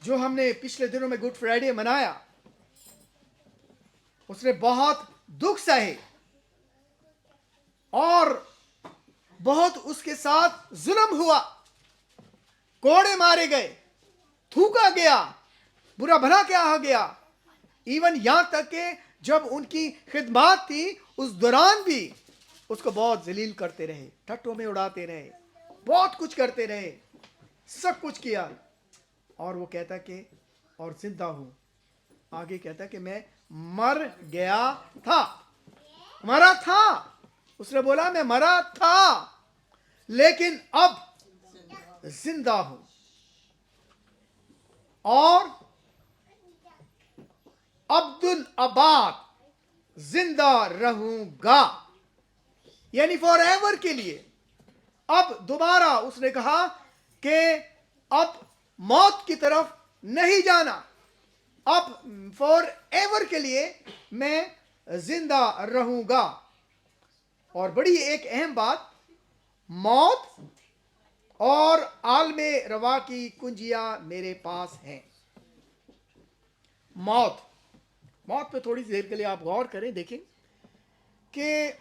Speaker 1: जो हमने पिछले दिनों में गुड फ्राइडे मनाया, उसने बहुत दुख सहे और बहुत उसके साथ जुल्म हुआ, कोड़े मारे गए, थूका गया, बुरा भला कहा गया। इवन यहां तक कि जब उनकी खिदमत थी उस दौरान भी उसको बहुत जलील करते रहे, ठट्टों में उड़ाते रहे, बहुत कुछ करते रहे, सब कुछ किया। और वो कहता कि और जिंदा हूं, आगे कहता कि मैं मर गया था, मरा था। उसने बोला मैं मरा था लेकिन अब जिंदा हूं और अब्दुल अबाद जिंदा रहूंगा, यानी फॉर एवर के लिए। अब दोबारा उसने कहा कि अब मौत की तरफ नहीं जाना, अब फॉर एवर के लिए मैं जिंदा रहूंगा। और बड़ी एक अहम बात, मौत और आलमे रवा की कुंजियां मेरे पास हैं। मौत पे थोड़ी देर के लिए आप गौर करें, देखें कि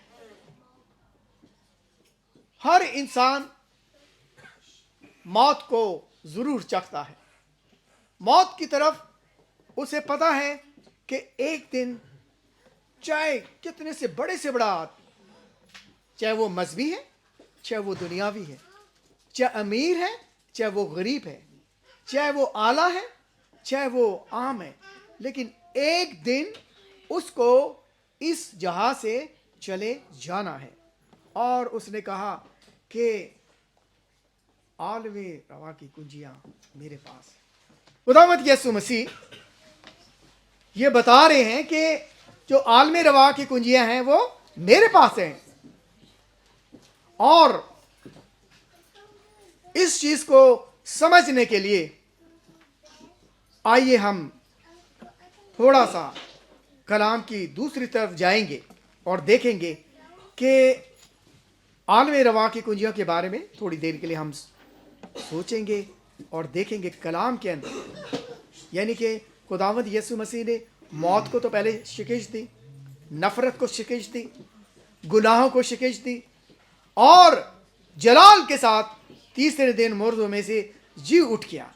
Speaker 1: हर इंसान मौत को जरूर चाहता है। मौत की तरफ उसे पता है कि एक दिन, चाहे कितने से बड़ा, चाहे वो मजहबी है, चाहे वो दुनियावी है, चाहे अमीर है, चाहे वो गरीब है, चाहे वो आला है, चाहे वो आम है, लेकिन एक दिन उसको इस जहां से चले जाना है। और उसने कहा कि आलवे रवा की कुंजियां मेरे पास। खुदावंद यीशु मसीह ये बता रहे हैं कि जो आलमे रवा की कुंजियां हैं वो मेरे पास हैं। और इस चीज को समझने के लिए आइए हम थोड़ा सा कलाम की दूसरी तरफ जाएंगे और देखेंगे कि आलमे रवा की कुंजियों के बारे में थोड़ी देर के लिए हम सोचेंगे और देखेंगे कलाम के अंदर। यानी कि खुदावंद यीशु मसीह ने मौत को तो पहले शिकस्त दी, नफरत को शिकस्त दी, गुनाहों को शिकस्त दी, और जलाल के साथ तीसरे दिन मुर्दों में से जी उठ गया।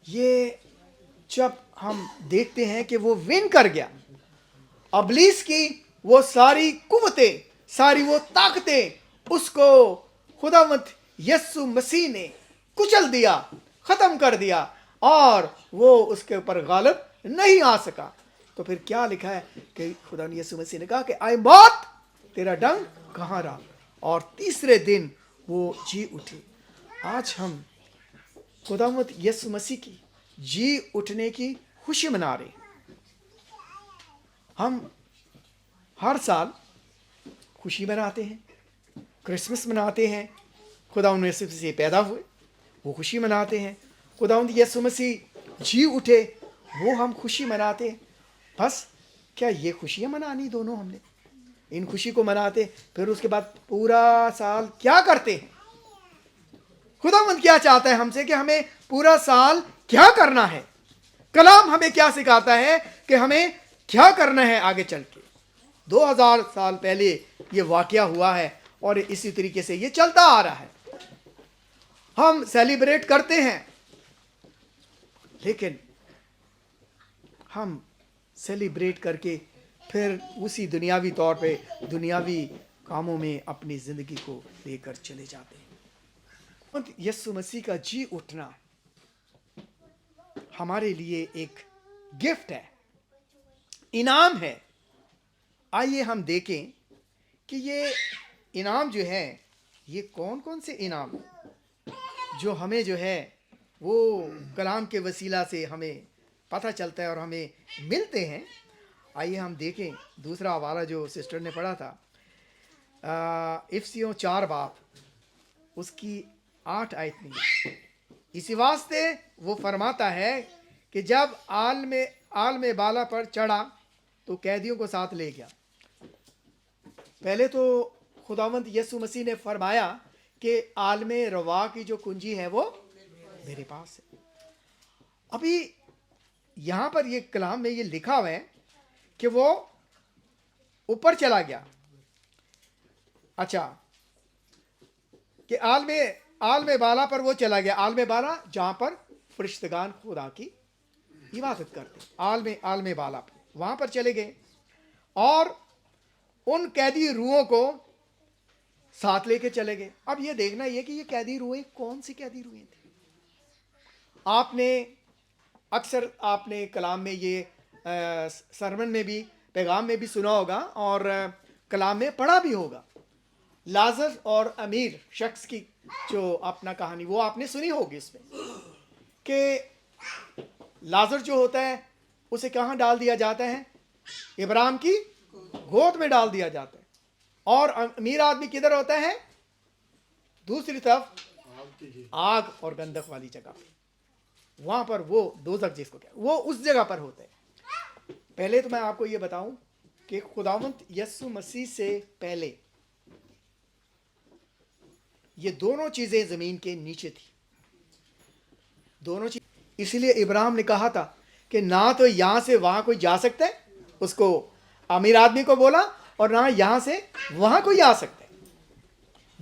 Speaker 1: ये जब हम देखते हैं कि वो विन कर गया, अबलीस की वो सारी कुव्वतें, सारी वो ताकतें, उसको खुदावंद यीशु मसीह ने कुचल दिया, खत्म कर दिया, और वो उसके ऊपर गालिब नहीं आ सका। तो फिर क्या लिखा है कि खुदा यीशु मसीह ने कहा कि आई मौत तेरा डंक कहाँ रहा, और तीसरे दिन वो जी उठी। आज हम खुदावंद यीशु मसीह की जी उठने की खुशी मना रहे हैं। हम हर साल खुशी मनाते हैं, क्रिसमस मनाते हैं, खुदावंद यीशु मसीह पैदा हुए वो खुशी मनाते हैं, खुदावंद यीशु मसीह जी उठे वो हम खुशी मनाते हैं। बस क्या ये खुशियाँ मनानी दोनों हमने? इन खुशी को मनाते फिर उसके बाद पूरा साल क्या करते हैं? खुदावंद क्या चाहता है हमसे कि हमें पूरा साल क्या करना है? कलाम हमें क्या सिखाता है कि हमें क्या करना है आगे चल के? 2000 साल पहले ये वाकया हुआ है और इसी तरीके से ये चलता आ रहा है। हम सेलिब्रेट करते हैं, लेकिन हम सेलिब्रेट करके फिर उसी दुनियावी तौर पे दुनियावी कामों में अपनी जिंदगी को लेकर चले जाते हैं। यीशु मसीह का जी उठना हमारे लिए एक गिफ्ट है, इनाम है। आइए हम देखें کہ یہ انعام جو ہے یہ کون کون سے انعام جو ہمیں جو ہے وہ کلام کے وسیلہ سے ہمیں پتہ چلتا ہے اور ہمیں ملتے ہیں. آئیے ہم دیکھیں دوسرا حوالہ جو سسٹر نے پڑھا تھا، افسیوں 4 باب اس کی 8 آیت میں. اسی واسطے وہ فرماتا ہے کہ جب عالم بالا پر چڑھا تو قیدیوں کو ساتھ لے گیا. پہلے تو خداوند یسوع مسیح نے فرمایا کہ عالم روا کی جو کنجی ہے وہ میرے پاس ہے. ابھی یہاں پر یہ کلام میں یہ لکھا ہوا ہے کہ وہ اوپر چلا گیا. اچھا، کہ عالم بالا پر وہ چلا گیا. عالم بالا جہاں پر فرشتگان خدا کی عبادت کرتے، عالم بالا پر وہاں پر چلے گئے اور ان قیدی روحوں کو ساتھ لے کے چلے گئے. اب یہ دیکھنا یہ کہ یہ قیدی روحیں کون سی قیدی روحیں تھیں. آپ نے اکثر آپ نے کلام میں یہ سرمن میں بھی پیغام میں بھی سنا ہوگا اور کلام میں پڑھا بھی ہوگا. لازر اور امیر شخص کی جو اپنا کہانی وہ آپ نے سنی ہوگی اس میں کہ لازر جو ہوتا ہے اسے کہاں ڈال دیا جاتا ہے؟ ابراہیم کی گود میں ڈال دیا جاتا ہے. اور امیر آدمی کدھر ہوتا ہے؟ دوسری طرف آگ اور گندک والی جگہ پہ. وہاں پر وہ دوزخ جس کو کہتے ہیں وہ اس جگہ پر ہوتا ہے. پہلے تو میں آپ کو یہ بتاؤں کہ خداوند یسوع مسیح سے پہلے یہ دونوں چیزیں زمین کے نیچے تھی. دونوں چیز اسی لیے ابراہیم نے کہا تھا کہ نہ تو یہاں سے وہاں کوئی جا سکتا ہے، اس کو امیر آدمی کو بولا، اور نہ یہاں سے وہاں کوئی آ سکتا ہے.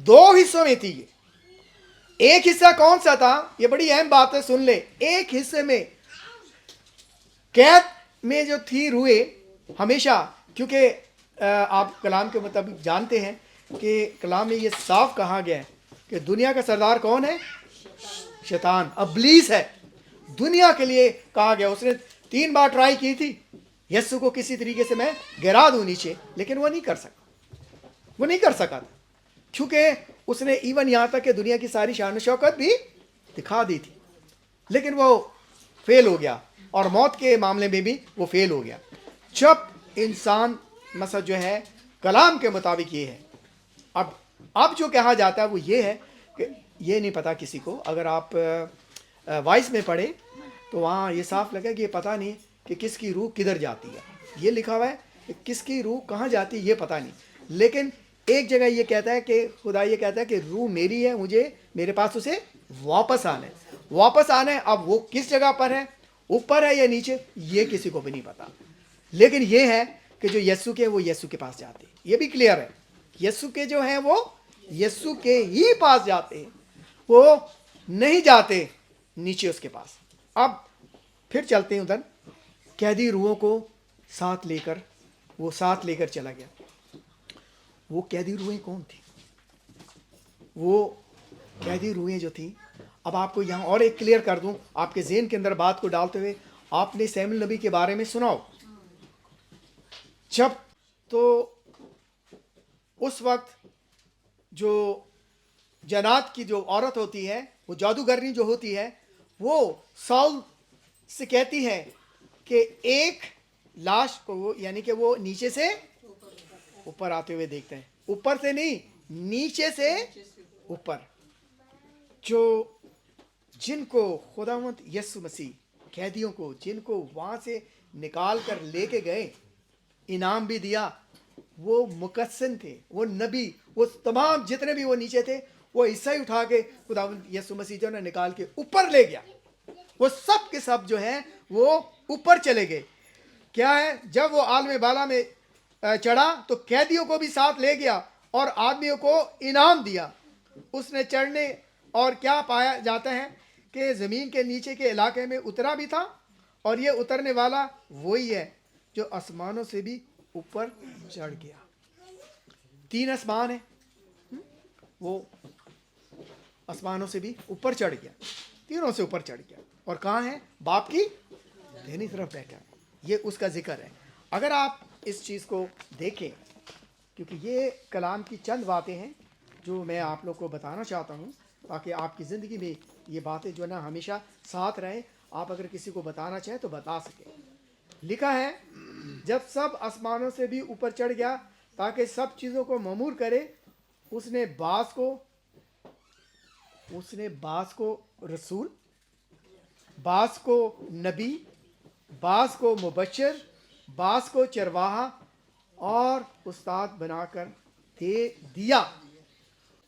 Speaker 1: 2 حصوں میں تھی یہ. ایک حصہ کون سا تھا؟ یہ بڑی اہم بات ہے، سن لے. ایک حصے میں قید میں جو تھی روحیں ہمیشہ، کیونکہ آپ کلام کے مطابق جانتے ہیں کہ کلام میں یہ صاف کہا گیا ہے کہ دنیا کا سردار کون ہے؟ شیطان، ابلیس ہے. دنیا کے لیے کہا گیا. اس نے 3 بار ٹرائی کی تھی یسوع کو کسی طریقے سے میں گرا دوں نیچے، لیکن وہ نہیں کر سکا تھا، کیونکہ اس نے ایون یہاں تک کہ دنیا کی ساری شان و شوکت بھی دکھا دی تھی، لیکن وہ فیل ہو گیا. اور موت کے معاملے میں بھی وہ فیل ہو گیا. جب انسان مثلا جو ہے کلام کے مطابق یہ ہے. اب جو کہا جاتا ہے وہ یہ ہے کہ یہ نہیں پتا کسی کو. اگر آپ وائس میں پڑھیں تو وہاں یہ صاف لگا کہ یہ پتہ نہیں کہ کس کی روح کدھر جاتی ہے. یہ لکھا ہوا ہے کہ کس کی روح کہاں جاتی ہے یہ پتہ نہیں. لیکن ایک جگہ یہ کہتا ہے کہ خدا یہ کہتا ہے کہ روح میری ہے، مجھے میرے پاس اسے واپس آنا ہے. اب وہ کس جگہ پر ہے، اوپر ہے یا نیچے، یہ کسی کو بھی نہیں پتا. لیکن یہ ہے کہ جو یسوع کے وہ یسوع کے پاس جاتے ہیں. یہ بھی کلیئر ہے، یسوع کے جو ہیں وہ یسوع کے ہی پاس جاتے ہیں، وہ نہیں جاتے نیچے اس کے پاس. اب پھر چلتے ہیں ادھر. قیدی روحوں کو ساتھ لے کر چلا گیا. وہ قیدی روحیں کون تھی؟ وہ قیدی روحیں جو تھیں، اب آپ کو یہاں اور ایک کلیئر کر دوں آپ کے ذہن کے اندر بات کو ڈالتے ہوئے. آپ نے سیموئیل نبی کے بارے میں سنا ہو. جب تو اس وقت جو جنات کی جو عورت ہوتی ہے، وہ جادوگرنی جو ہوتی ہے، وہ ساؤل سے کہتی ہے کہ ایک لاش کو، یعنی کہ وہ نیچے سے اوپر آتے ہوئے دیکھتے ہیں. اوپر سے نہیں، نیچے سے اوپر. جن کو خداوند یسوع مسیح قیدیوں کو جن کو وہاں سے نکال کر لے کے گئے، انعام بھی دیا. وہ مقسم تھے، وہ نبی، وہ تمام جتنے بھی وہ نیچے تھے، وہ حصہ ہی اٹھا کے خداوند یسوع مسیح جو ہے نکال کے اوپر لے گیا. وہ سب کے سب جو ہیں وہ اوپر چلے گئے. کیا ہے، جب وہ عالم بالا میں چڑھا تو قیدیوں کو بھی ساتھ لے گیا اور آدمیوں کو انعام دیا. اس نے چڑھنے اور کیا پایا جاتا ہے کہ زمین کے نیچے کے علاقے میں اترا بھی تھا، اور یہ اترنے والا وہی ہے جو آسمانوں سے بھی اوپر چڑھ گیا. 3 آسمان ہیں، وہ آسمانوں سے بھی اوپر چڑھ گیا، تینوں سے اوپر چڑھ گیا. اور کہاں ہے؟ باپ کی دہنی طرف بیٹھا. یہ اس کا ذکر ہے. اگر آپ اس چیز کو دیکھیں क्योंकि ये कलाम की चंद बातें हैं जो मैं आप लोग को बताना चाहता हूँ, ताकि आपकी ज़िंदगी में ये बातें जो है ना हमेशा साथ रहें। आप अगर किसी को बताना चाहें तो बता सकें। लिखा है, जब सब आसमानों से भी ऊपर चढ़ गया ताकि सब चीज़ों को ममूर करे, उसने बास को रसूल, बास को नबी, बास को मुबश्शिर, बास को चरवाहा और उस्ताद बनाकर दे दिया।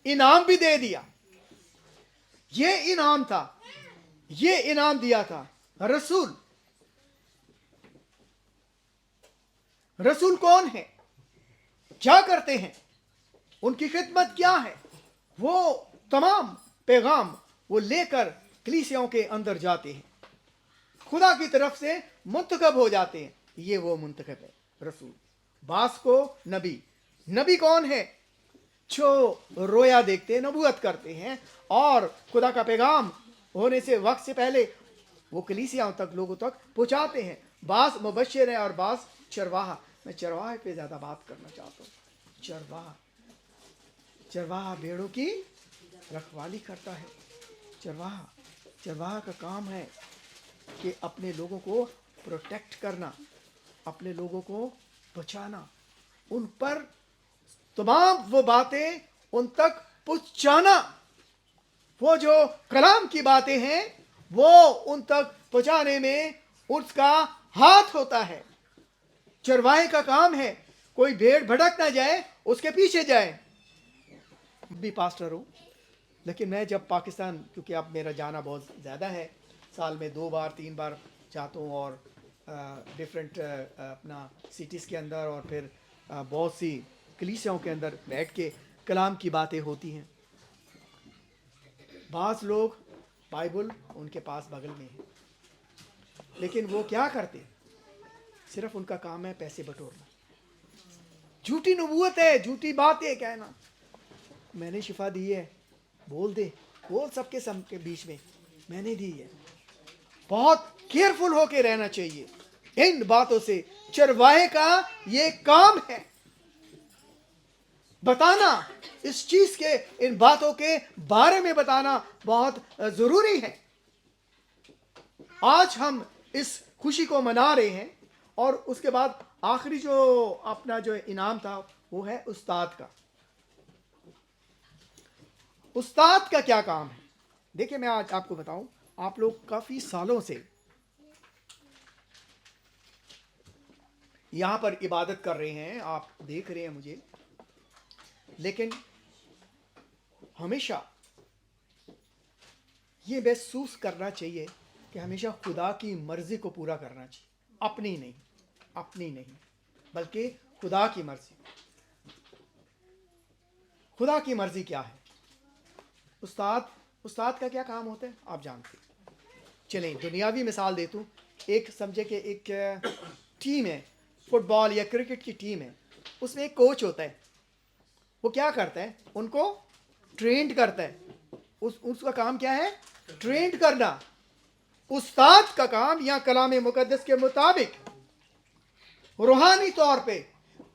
Speaker 1: इनाम भी दे दिया। ये इनाम था, ये इनाम दिया था। रसूल, रसूल कौन है, क्या करते हैं, उनकी खिदमत क्या है? वो तमाम पैगाम वो लेकर कलीसियाओं के अंदर जाते हैं, खुदा की तरफ से मुंतखब हो जाते हैं। ये वो मुंतखब है रसूल। बास को नबी, नबी कौन है? जो रोया देखते हैं, नबूवत करते हैं और खुदा का पैगाम होने से वक्त से पहले वो कलीसियाओं तक, लोगों तक पहुंचाते हैं। बास मुबश्शिर है और बास चरवाहा। मैं चरवाहे पे ज़्यादा बात करना चाहता हूँ। चरवाहा भेड़ों की रखवाली करता है। चरवाहा का काम है कि अपने लोगों को प्रोटेक्ट करना, अपने लोगों को बचाना, उन पर तमाम वो बातें उन तक पहुंचाना। वो जो कलाम की बातें हैं वो उन तक पहुंचाने में उसका हाथ होता है। चरवाहे का काम है कोई भेड़ भटक ना जाए, उसके पीछे जाए। भी पास्टर हूँ, लेकिन मैं जब पाकिस्तान, क्योंकि अब मेरा जाना बहुत ज़्यादा है, साल में 2 बार 3 बार जाता हूँ और डिफरेंट अपना सिटीज़ के अंदर और फिर बहुत सी कलीसियाओं के अंदर बैठ के कलाम की बातें होती हैं। बाज़ लोग बाइबल उनके पास बगल में है, लेकिन वो क्या करते? सिर्फ उनका काम है पैसे बटोरना। झूठी नबूवत है, झूठी बातें कहना। मैंने शिफा दी है, बोल दे, बोल सबके बीच में मैंने दी है। बहुत केयरफुल होके रहना चाहिए इन बातों से। चरवाहे का ये काम है बताना, इस चीज के, इन बातों के बारे में बताना बहुत जरूरी है। आज हम इस खुशी को मना रहे हैं और उसके बाद आखिरी जो अपना जो इनाम था वो है उस्ताद का। उस्ताद का क्या काम है? देखिए, मैं आज आपको बताऊं, आप लोग काफी सालों से यहां पर इबादत कर रहे हैं, आप देख रहे हैं मुझे, लेकिन हमेशा ये महसूस करना चाहिए कि हमेशा खुदा की मर्जी को पूरा करना चाहिए। अपनी नहीं, बल्कि खुदा की मर्जी। खुदा की मर्जी क्या है? उस्ताद का क्या काम होता है आप जानते हैं। चलें, दुनियावी मिसाल देता हूँ। एक समझे कि एक टीम है, फुटबॉल या क्रिकेट की टीम है, उसमें एक कोच होता है। वो क्या करता है? उनको ट्रेंड करता है। उसका काम क्या है? ट्रेंड करना। उस्ताद का काम या कलाम मुकद्दस के मुताबिक रूहानी तौर पे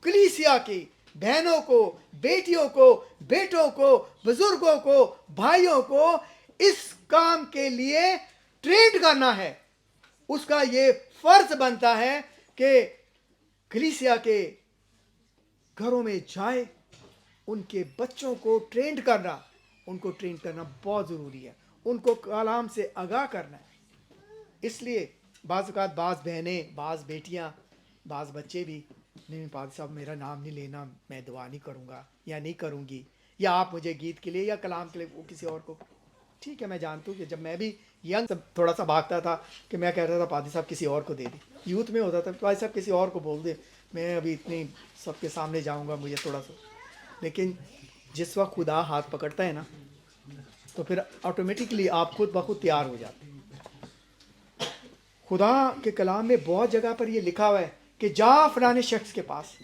Speaker 1: कलीसिया की बहनों को, बेटियों को, बेटों को, बुजुर्गों को, भाइयों को इस काम के लिए ट्रेंड करना है। उसका ये फर्ज बनता है कि कलीसिया के घरों में जाए, उनके बच्चों को ट्रेंड करना, उनको ट्रेन करना बहुत ज़रूरी है। उनको कलाम से आगाह करना है। इसलिए बाज़ औक़ात बाज़ बहनें, बाज़ बेटियां, बाज़ बच्चे भी, नहीं पाद साहब मेरा नाम नहीं लेना, मैं दुआ नहीं करूँगा या नहीं करूँगी, या आप मुझे गीत के लिए या कलाम के लिए वो किसी और को। ठीक है, मैं जानता हूँ कि जब मैं भी यंग थोड़ा सा भागता था कि मैं कहता था पादी साहब किसी और को दे दे। यूथ में होता था पादी साहब किसी और को बोल दे, मैं अभी इतनी सबके सामने जाऊँगा, मुझे थोड़ा सा। लेकिन जिस वक्त खुदा हाथ पकड़ता है ना, तो फिर ऑटोमेटिकली आप खुद ब खुद तैयार हो जाते हैं। खुदा के कलाम में बहुत जगह पर ये लिखा हुआ है कि जा फलाने शख्स के पास,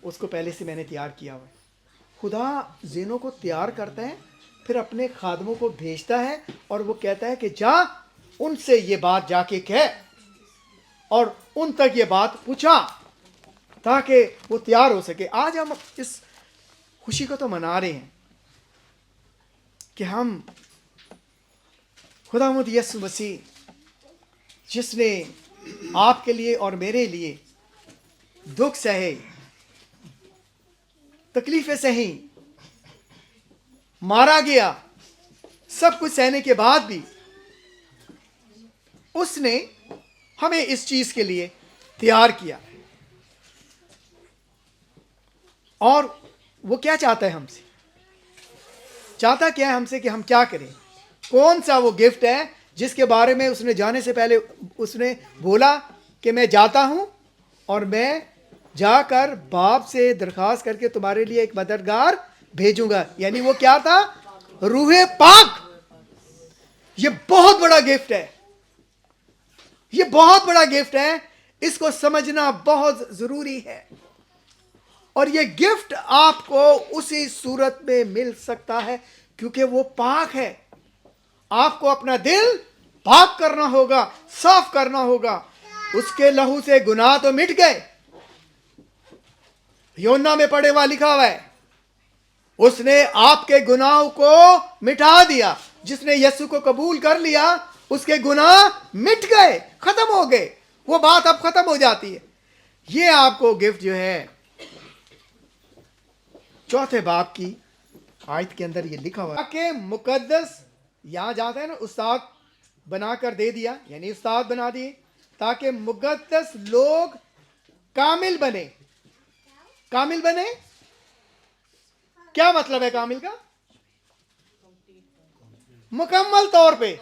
Speaker 1: उसको पहले से मैंने तैयार किया हुआ है। खुदा ज़हनों को तैयार करता है, फिर अपने खादमों को भेजता है और वो कहता है कि जा उनसे ये बात जाके कह और उन तक ये बात पूछा। ताकि वो तैयार हो सके। आज हम इस खुशी को तो मना रहे हैं कि हम खुदावंद यीशु मसीह जिसने आपके लिए और मेरे लिए दुख सहे, तकलीफें सही, मारा गया, सब कुछ सहने के बाद भी उसने हमें इस चीज के लिए तैयार किया। और वो क्या चाहता है हमसे? चाहता क्या है हमसे कि हम क्या करें? कौन सा वो गिफ्ट है जिसके बारे में उसने जाने से पहले उसने बोला कि मैं जाता हूं और मैं जाकर बाप से दरखास्त करके तुम्हारे लिए एक मददगार भेजूंगा। यानी वो क्या था? रूहे पाक। ये बहुत बड़ा गिफ्ट है, ये बहुत बड़ा गिफ्ट है, इसको समझना बहुत जरूरी है। और ये गिफ्ट आपको उसी सूरत में मिल सकता है क्योंकि वो पाक है। आपको अपना दिल पाक करना होगा, साफ करना होगा। उसके लहू से गुनाह तो मिट गए। योना में पढ़े हुआ लिखा हुआ है, उसने आपके गुनाहों को मिटा दिया। जिसने यीशु को कबूल कर लिया उसके गुनाह मिट गए, खत्म हो गए। वो बात अब खत्म हो जाती है। ये आपको गिफ्ट जो है, चौथे बाब की आयत के अंदर ये लिखा हुआ है कि मुकद्दस, यहां जाता है ना, उस्ताद बनाकर दे दिया, यानी उस्ताद बना दिए ताकि मुकद्दस लोग कामिल बने। कामिल बने, क्या मतलब है कामिल का? मुकम्मल तौर पे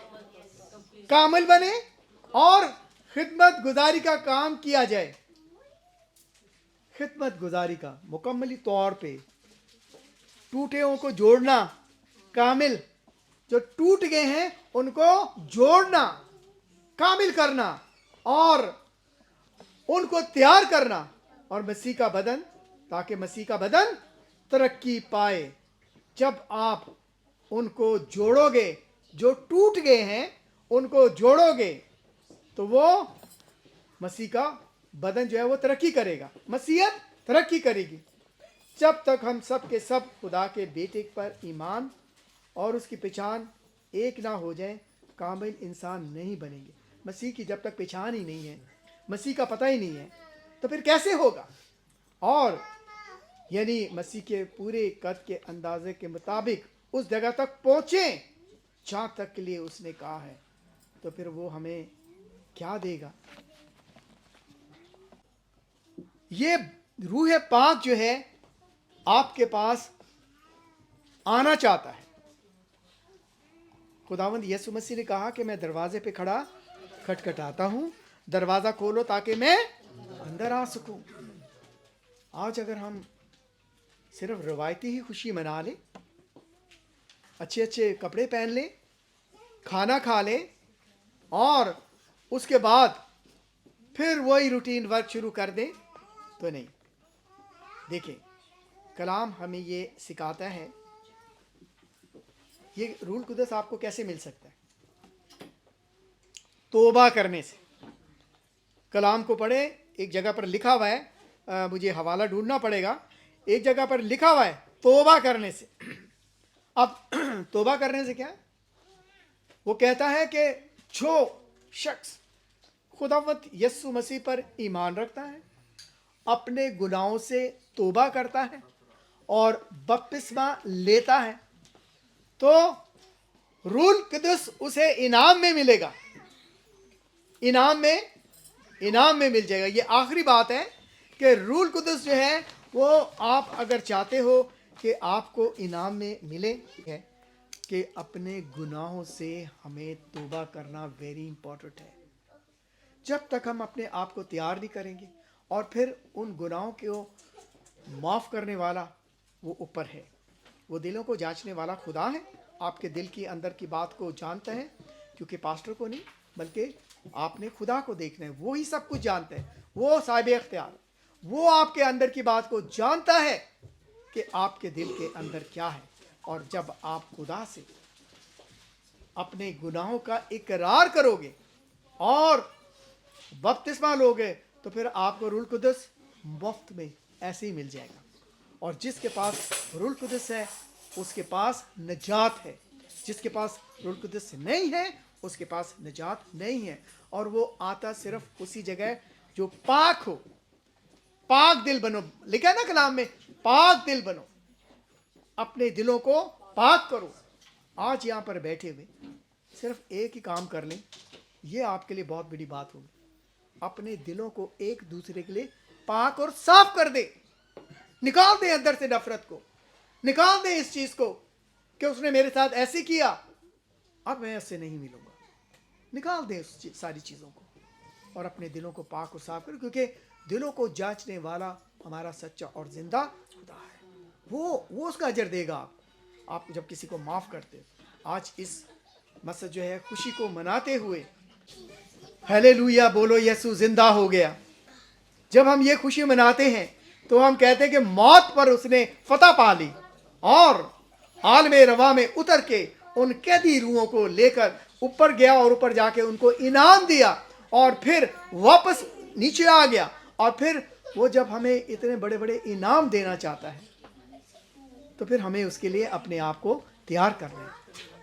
Speaker 1: कामिल बने और खिदमत गुजारी का काम किया जाए। खिदमत गुजारी का मुकम्मली तौर पे, टूटेओं को जोड़ना, कामिल, जो टूट गए हैं उनको जोड़ना, कामिल करना और उनको तैयार करना, और मसीह का बदन, ताकि मसीह का बदन तरक्की पाए। जब आप उनको जोड़ोगे, जो टूट गए हैं उनको जोड़ोगे, तो वो मसीह का बदन जो है वो तरक्की करेगा, मसीहत तरक्की करेगी। जब तक हम सब के सब खुदा के बेटे पर ईमान और उसकी पहचान एक ना हो जाए, कामिल इंसान नहीं बनेंगे। मसीह की जब तक पहचान ही नहीं है, मसीह का पता ही नहीं है, तो फिर कैसे होगा? और यानी मसीह के पूरे कद के अंदाजे के मुताबिक उस जगह तक पहुंचे जहां तक के लिए उसने कहा है, तो फिर वो हमें क्या देगा? ये रूह पाक जो है आपके पास आना चाहता है। खुदावंद यीशु मसीह ने कहा कि मैं दरवाजे पे खड़ा खटखटाता हूं, दरवाजा खोलो ताकि मैं अंदर आ सकूं। आज अगर हम सिर्फ रवायती ही खुशी मना लें, अच्छे अच्छे कपड़े पहन लें, खाना खा लें और उसके बाद फिर वही रूटीन वर्क शुरू कर दें, तो नहीं। देखिए, कलाम हमें ये सिखाता है। ये रूल कुदस आपको कैसे मिल सकता है? तौबा करने से। कलाम को पढ़े, एक जगह पर लिखा हुआ है, मुझे हवाला ढूंढना पड़ेगा, एक जगह पर लिखा हुआ है तौबा करने से। अब तौबा करने से क्या है? वो कहता है कि जो शख्स खुदावंद यीशु मसीह पर ईमान रखता है, अपने गुनाहों से तौबा करता है और बपतिस्मा लेता है, तो रूल कुदस उसे इनाम में मिलेगा, इनाम में मिल जाएगा। ये आखिरी बात है कि रूल कुदस जो है वो आप अगर चाहते हो कि आपको इनाम में मिले, है कि अपने गुनाहों से हमें तौबा करना वेरी इंपॉर्टेंट है। जब तक हम अपने आप को तैयार नहीं करेंगे, और फिर उन गुनाहों को माफ़ करने वाला वो ऊपर है, वो दिलों को जांचने वाला खुदा है। आपके दिल की अंदर की बात को जानता है, क्योंकि पास्टर को नहीं बल्कि आपने खुदा को देखना है। वो ही सब कुछ जानता है, वो साहिब इख्तियार, वो आपके अंदर की बात को जानता है कि आपके दिल के अंदर क्या है। और जब आप खुदा से अपने गुनाहों का इकरार करोगे और बपतिस्मा लोगे, तो फिर आपको रूल कुदस मुफ्त में ऐसे ही मिल जाएगा। और जिसके पास रूह कुदस है उसके पास नजात है, जिसके पास रूह कुदस नहीं है उसके पास नजात नहीं है। और वो आता सिर्फ उसी जगह जो पाक हो। पाक दिल बनो, लिखा है ना कलाम में, पाक दिल बनो, अपने दिलों को पाक करो। आज यहाँ पर बैठे हुए सिर्फ एक ही काम कर लें, ये आपके लिए बहुत बड़ी बात होगी। अपने दिलों को एक दूसरे के लिए पाक और साफ कर दे, निकाल दे अंदर से नफरत को, निकाल दे इस चीज को कि उसने मेरे साथ ऐसे किया, अब मैं उससे नहीं मिलूंगा। निकाल दे उस सारी चीजों को और अपने दिलों को पाक और साफ कर, क्योंकि दिलों को जांचने वाला हमारा सच्चा और जिंदा खुदा है। वो उसका अजर देगा आप जब किसी को माफ करते। आज इस मसद जो है खुशी को मनाते हुए हालेलुया बोलो, यीशु जिंदा हो गया। जब हम ये खुशी मनाते हैं तो हम कहते हैं कि मौत पर उसने फतह पा ली और आलमे रवा में उतर के उन कैदी रूहों को लेकर ऊपर गया और ऊपर जाके उनको इनाम दिया और फिर वापस नीचे आ गया। और फिर वो जब हमें इतने बड़े बड़े इनाम देना चाहता है तो फिर हमें उसके लिए अपने आप को तैयार करना है।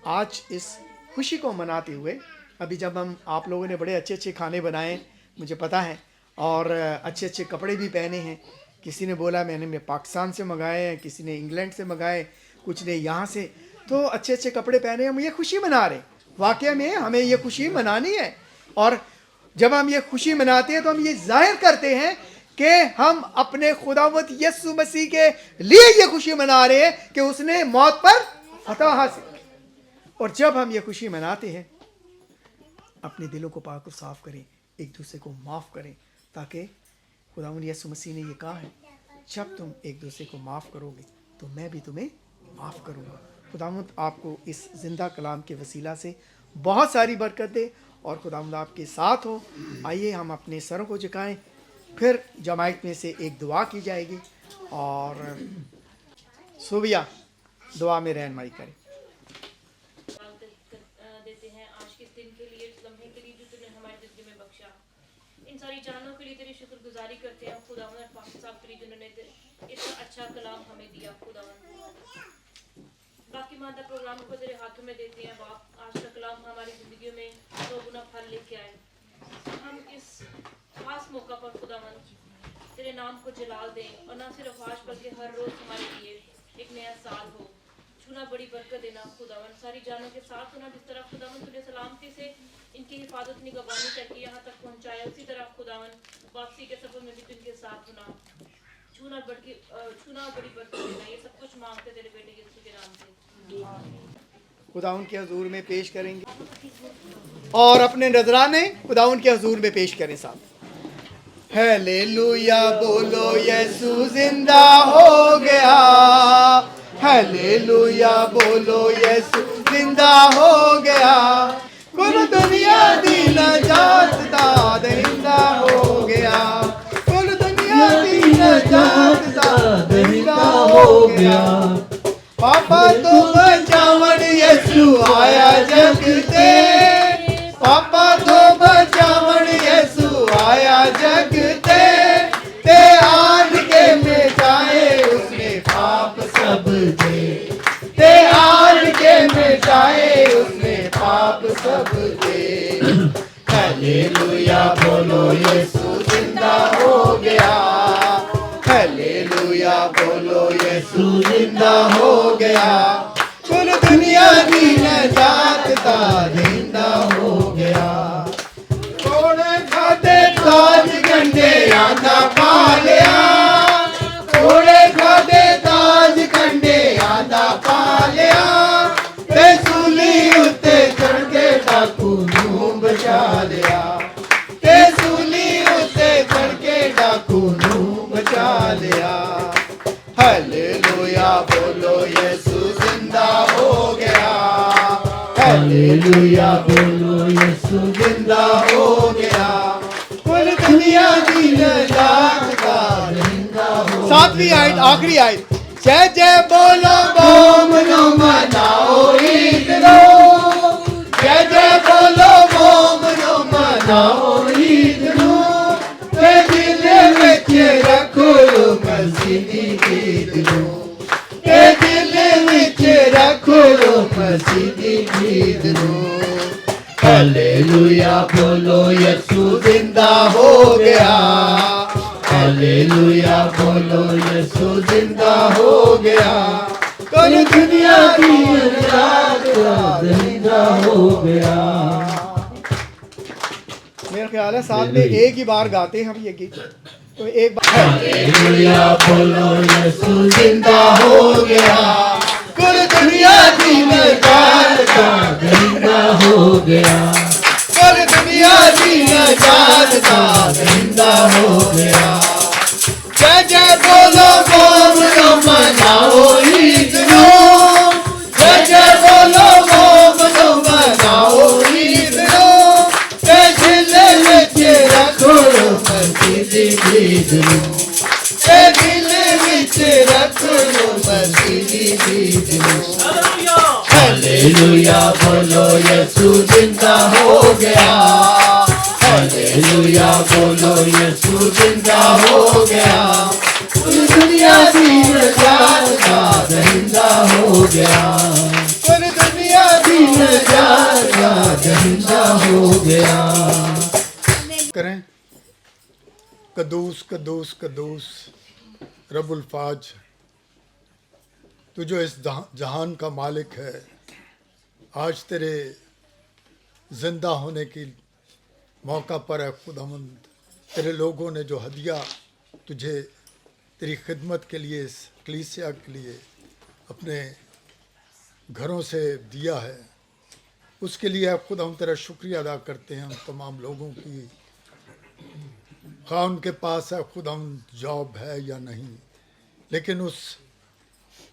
Speaker 1: आज इस खुशी को मनाते हुए अभी जब हम आप लोगों ने बड़े अच्छे अच्छे खाने बनाए, मुझे पता है, और अच्छे अच्छे कपड़े भी पहने हैं। किसी ने बोला मैं पाकिस्तान से मंगाए हैं, किसी ने इंग्लैंड से मंगाए, कुछ ने यहाँ से, तो अच्छे अच्छे कपड़े पहने, हम ये खुशी मना रहे। वाकई में हमें ये खुशी मनानी है। और जब हम ये खुशी मनाते हैं तो हम ये जाहिर करते हैं कि हम अपने खुदावंद यीशु मसीह के लिए ये खुशी मना रहे हैं कि उसने मौत पर फतह हासिल की। और जब हम ये खुशी मनाते हैं अपने दिलों को पाक और साफ करें, एक दूसरे को माफ़ करें, ताकि खुदावंद यीशु मसीह ने ये कहा है जब तुम एक दूसरे को माफ़ करोगे तो मैं भी तुम्हें माफ़ करूँगा। खुदावंद आपको इस जिंदा कलाम के वसीला से बहुत सारी बरकत दे और खुदावंद आपके साथ हो। आइए हम अपने सरों को झुकाएं, फिर जमायत में से एक दुआ की जाएगी और सुबिया दुआ में रहनुमाई करें।
Speaker 3: देते हैं आज के दिन के लिए, इस लम्हे के लिए जो तूने हमारी जिंदगी में बख्शा। इन सारी जानों के लिए तेरी शुक्रगुजारी करते हैं खुदावंद पाक साहब के लिए जिन्होंने इतना अच्छा कलाम हमें दिया। खुदावंद बाकी मादा प्रोग्राम को तेरे हाथों में देते हैं बाप। आज का कलाम हमारी जिंदगी में 2 गुना फल लेके आए। हम इस खास मौका पर खुदावंद तेरे नाम को जलाल दें और ना सिर्फ आज बल्कि हर रोज हमारे लिए एक नया साल हो। छूना बड़ी बरकत देना खुदावंद, सारी जानों के साथ होना। जिस तरह खुदावंद तूने सलामती से इनकी हिफाजत निगरानी करके यहाँ तक पहुँचाया, उसी तरह खुदावंद वापसी के सफर में भी तू इनके साथ होना। छूना बड़ी बरकत देना। ये सब कुछ मांगते तेरे बेटे यीशु के नाम से।
Speaker 1: खुदावंद के हुजूर में पेश करेंगे और अपने नजराने खुदावंद के हुजूर में पेश करें साथ। हालेलुया बोलो यीशु जिंदा हो गया, हालेलुया बोलो यीशु जिंदा हो गया, कुल दुनिया दी नजात दा दरिंदा हो गया, कुल दुनिया दी नजात दा दरिंदा हो गया। पापा तो बचावन यीशु आया जग ते, पापा तो बचावन यीशु आया जग ते आन के मिटाए उसने पाप सब दे, आन के मिटाए उसने पाप सब दे। हालेलुया बोलो यीशु जिंदा हो गया, हालेलुया बोलो यीशु जिंदा हो गया, कुल दुनिया की नजात दा जिंदा हो गया। थोड़े खाते ताज गंडे आंदा पा लिया, थोड़े खाते ताज गंडे आंदा पा लिया, ते सूली उत्ते चढ़ के डाकू नू बचा लिया, ते सूली उत्ते चढ़ के डाकू नू बचा लिया। हालेलुया बोलो यीशु जिंदा हो गया, हालेलुया बोलो यीशु जिंदा हो गया, कुल दुनिया की नजात का जिंदा हो। 7वीं आयत आखिरी आयत। जय जय बोलो बोम नो मनाओ ईद नो, जय जय बोलो बोम नो मनाओ ईद नो, ते दिल विच रखो खरीद लो। हालेलुया बोलो यीशु जिंदा हो गया, हालेलुया बोलो यीशु जिंदा हो गया, कल दुनिया की निजात जिंदा हो गया। मेरा ख्याल है साथ में एक ही बार गाते हैं हम ये गीत, तो एक बार हालेलुया बोलो यीशु जिंदा हो गया, कुल दुनिया की निजात जिंदा हो गया, कुल दुनिया की निजात जिंदा हो गया। जय जय बोलो बोलो मनाओ ईद नो, जय जय बोलो बोलो मनाओ ईद नो, दिल विच रखो मसीदी ईद नो, दिल विच रखो मसीदी ईद नो। हालेलुया बोलो यीशु जिंदा हो गया, हालेलुया बोलो यीशु जिंदा हो गया, पूरी दुनिया की निजात जिंदा हो गया, पूरी दुनिया की निजात जिंदा हो गया। करें कदूस कदूस कदूस रब्बुल फाज, तू जो इस जहान का मालिक है, आज तेरे जिंदा होने की मौका पर है खुदावंद, तेरे लोगों ने जो हदिया तुझे तेरी खिदमत के लिए, इस कलीसिया के लिए अपने घरों से दिया है, उसके लिए खुद हम तेरा शुक्रिया अदा करते हैं। हम तमाम लोगों की, हाँ उनके पास है खुद हम जॉब है या नहीं, लेकिन उस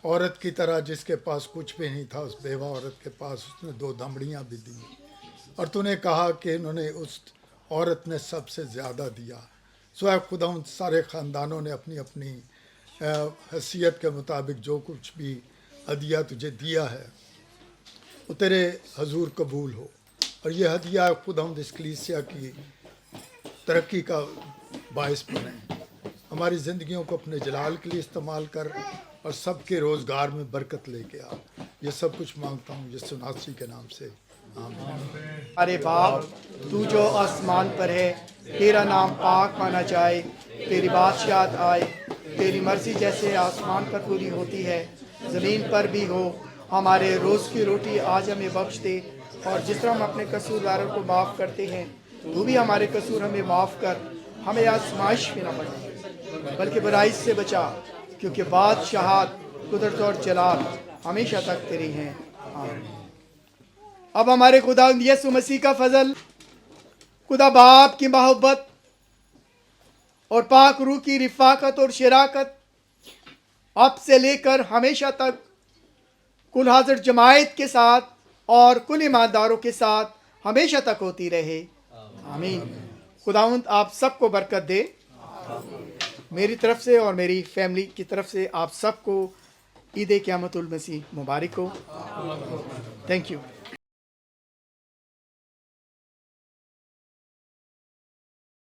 Speaker 1: औरत की तरह जिसके पास कुछ भी नहीं था, उस बेवा औरत के पास उसने 2 दमड़ियाँ भी दी, और तूने कहा कि इन्होंने उस औरत ने सबसे ज़्यादा दिया। सो है खुदा उन सारे ख़ानदानों ने अपनी अपनी हैसियत के मुताबिक जो कुछ भी हदिया तुझे दिया है वो तेरे हजूर कबूल हो, और ये हदिया खुदा हम इस कलीसिया की तरक्की का बायस बने। हमारी ज़िंदगियों को अपने जलाल के लिए इस्तेमाल कर, और सबके रोज़गार में बरकत लेके आ। ये सब कुछ मांगता हूँ यीशु नासरी के नाम से, आमीन। अरे बाप, तू जो आसमान पर है, तेरा नाम पाक माना जाए, तेरी बादशाहत आए, तेरी मर्जी जैसे आसमान पर पूरी होती है ज़मीन पर भी हो। हमारे रोज़ की रोटी आज हमें बख्श दे, और जिस तरह हम अपने कसूरवारों को माफ़ करते हैं, तू भी हमारे कसूर हमें माफ़ कर। हमें आजमाइश में न पड़े, बल्कि बुराई से बचा, क्योंकि बादशाहत, कुदरत और जलाल हमेशा तक तेरी हैं, आमीन। अब हमारे खुदा यीशु मसीह का फजल, खुदा बाप की मोहब्बत और पाक रूह की रिफाकत और शराकत अब से लेकर हमेशा तक कुल हाजिर जमायत के साथ और कुल ईमानदारों के साथ हमेशा तक होती रहे, आमीन। खुदावंद आप सबको बरकत दे। मेरी तरफ से और मेरी फैमिली की तरफ से आप सबको ईद क़यामतुल मसीह मुबारक हो। Thank you.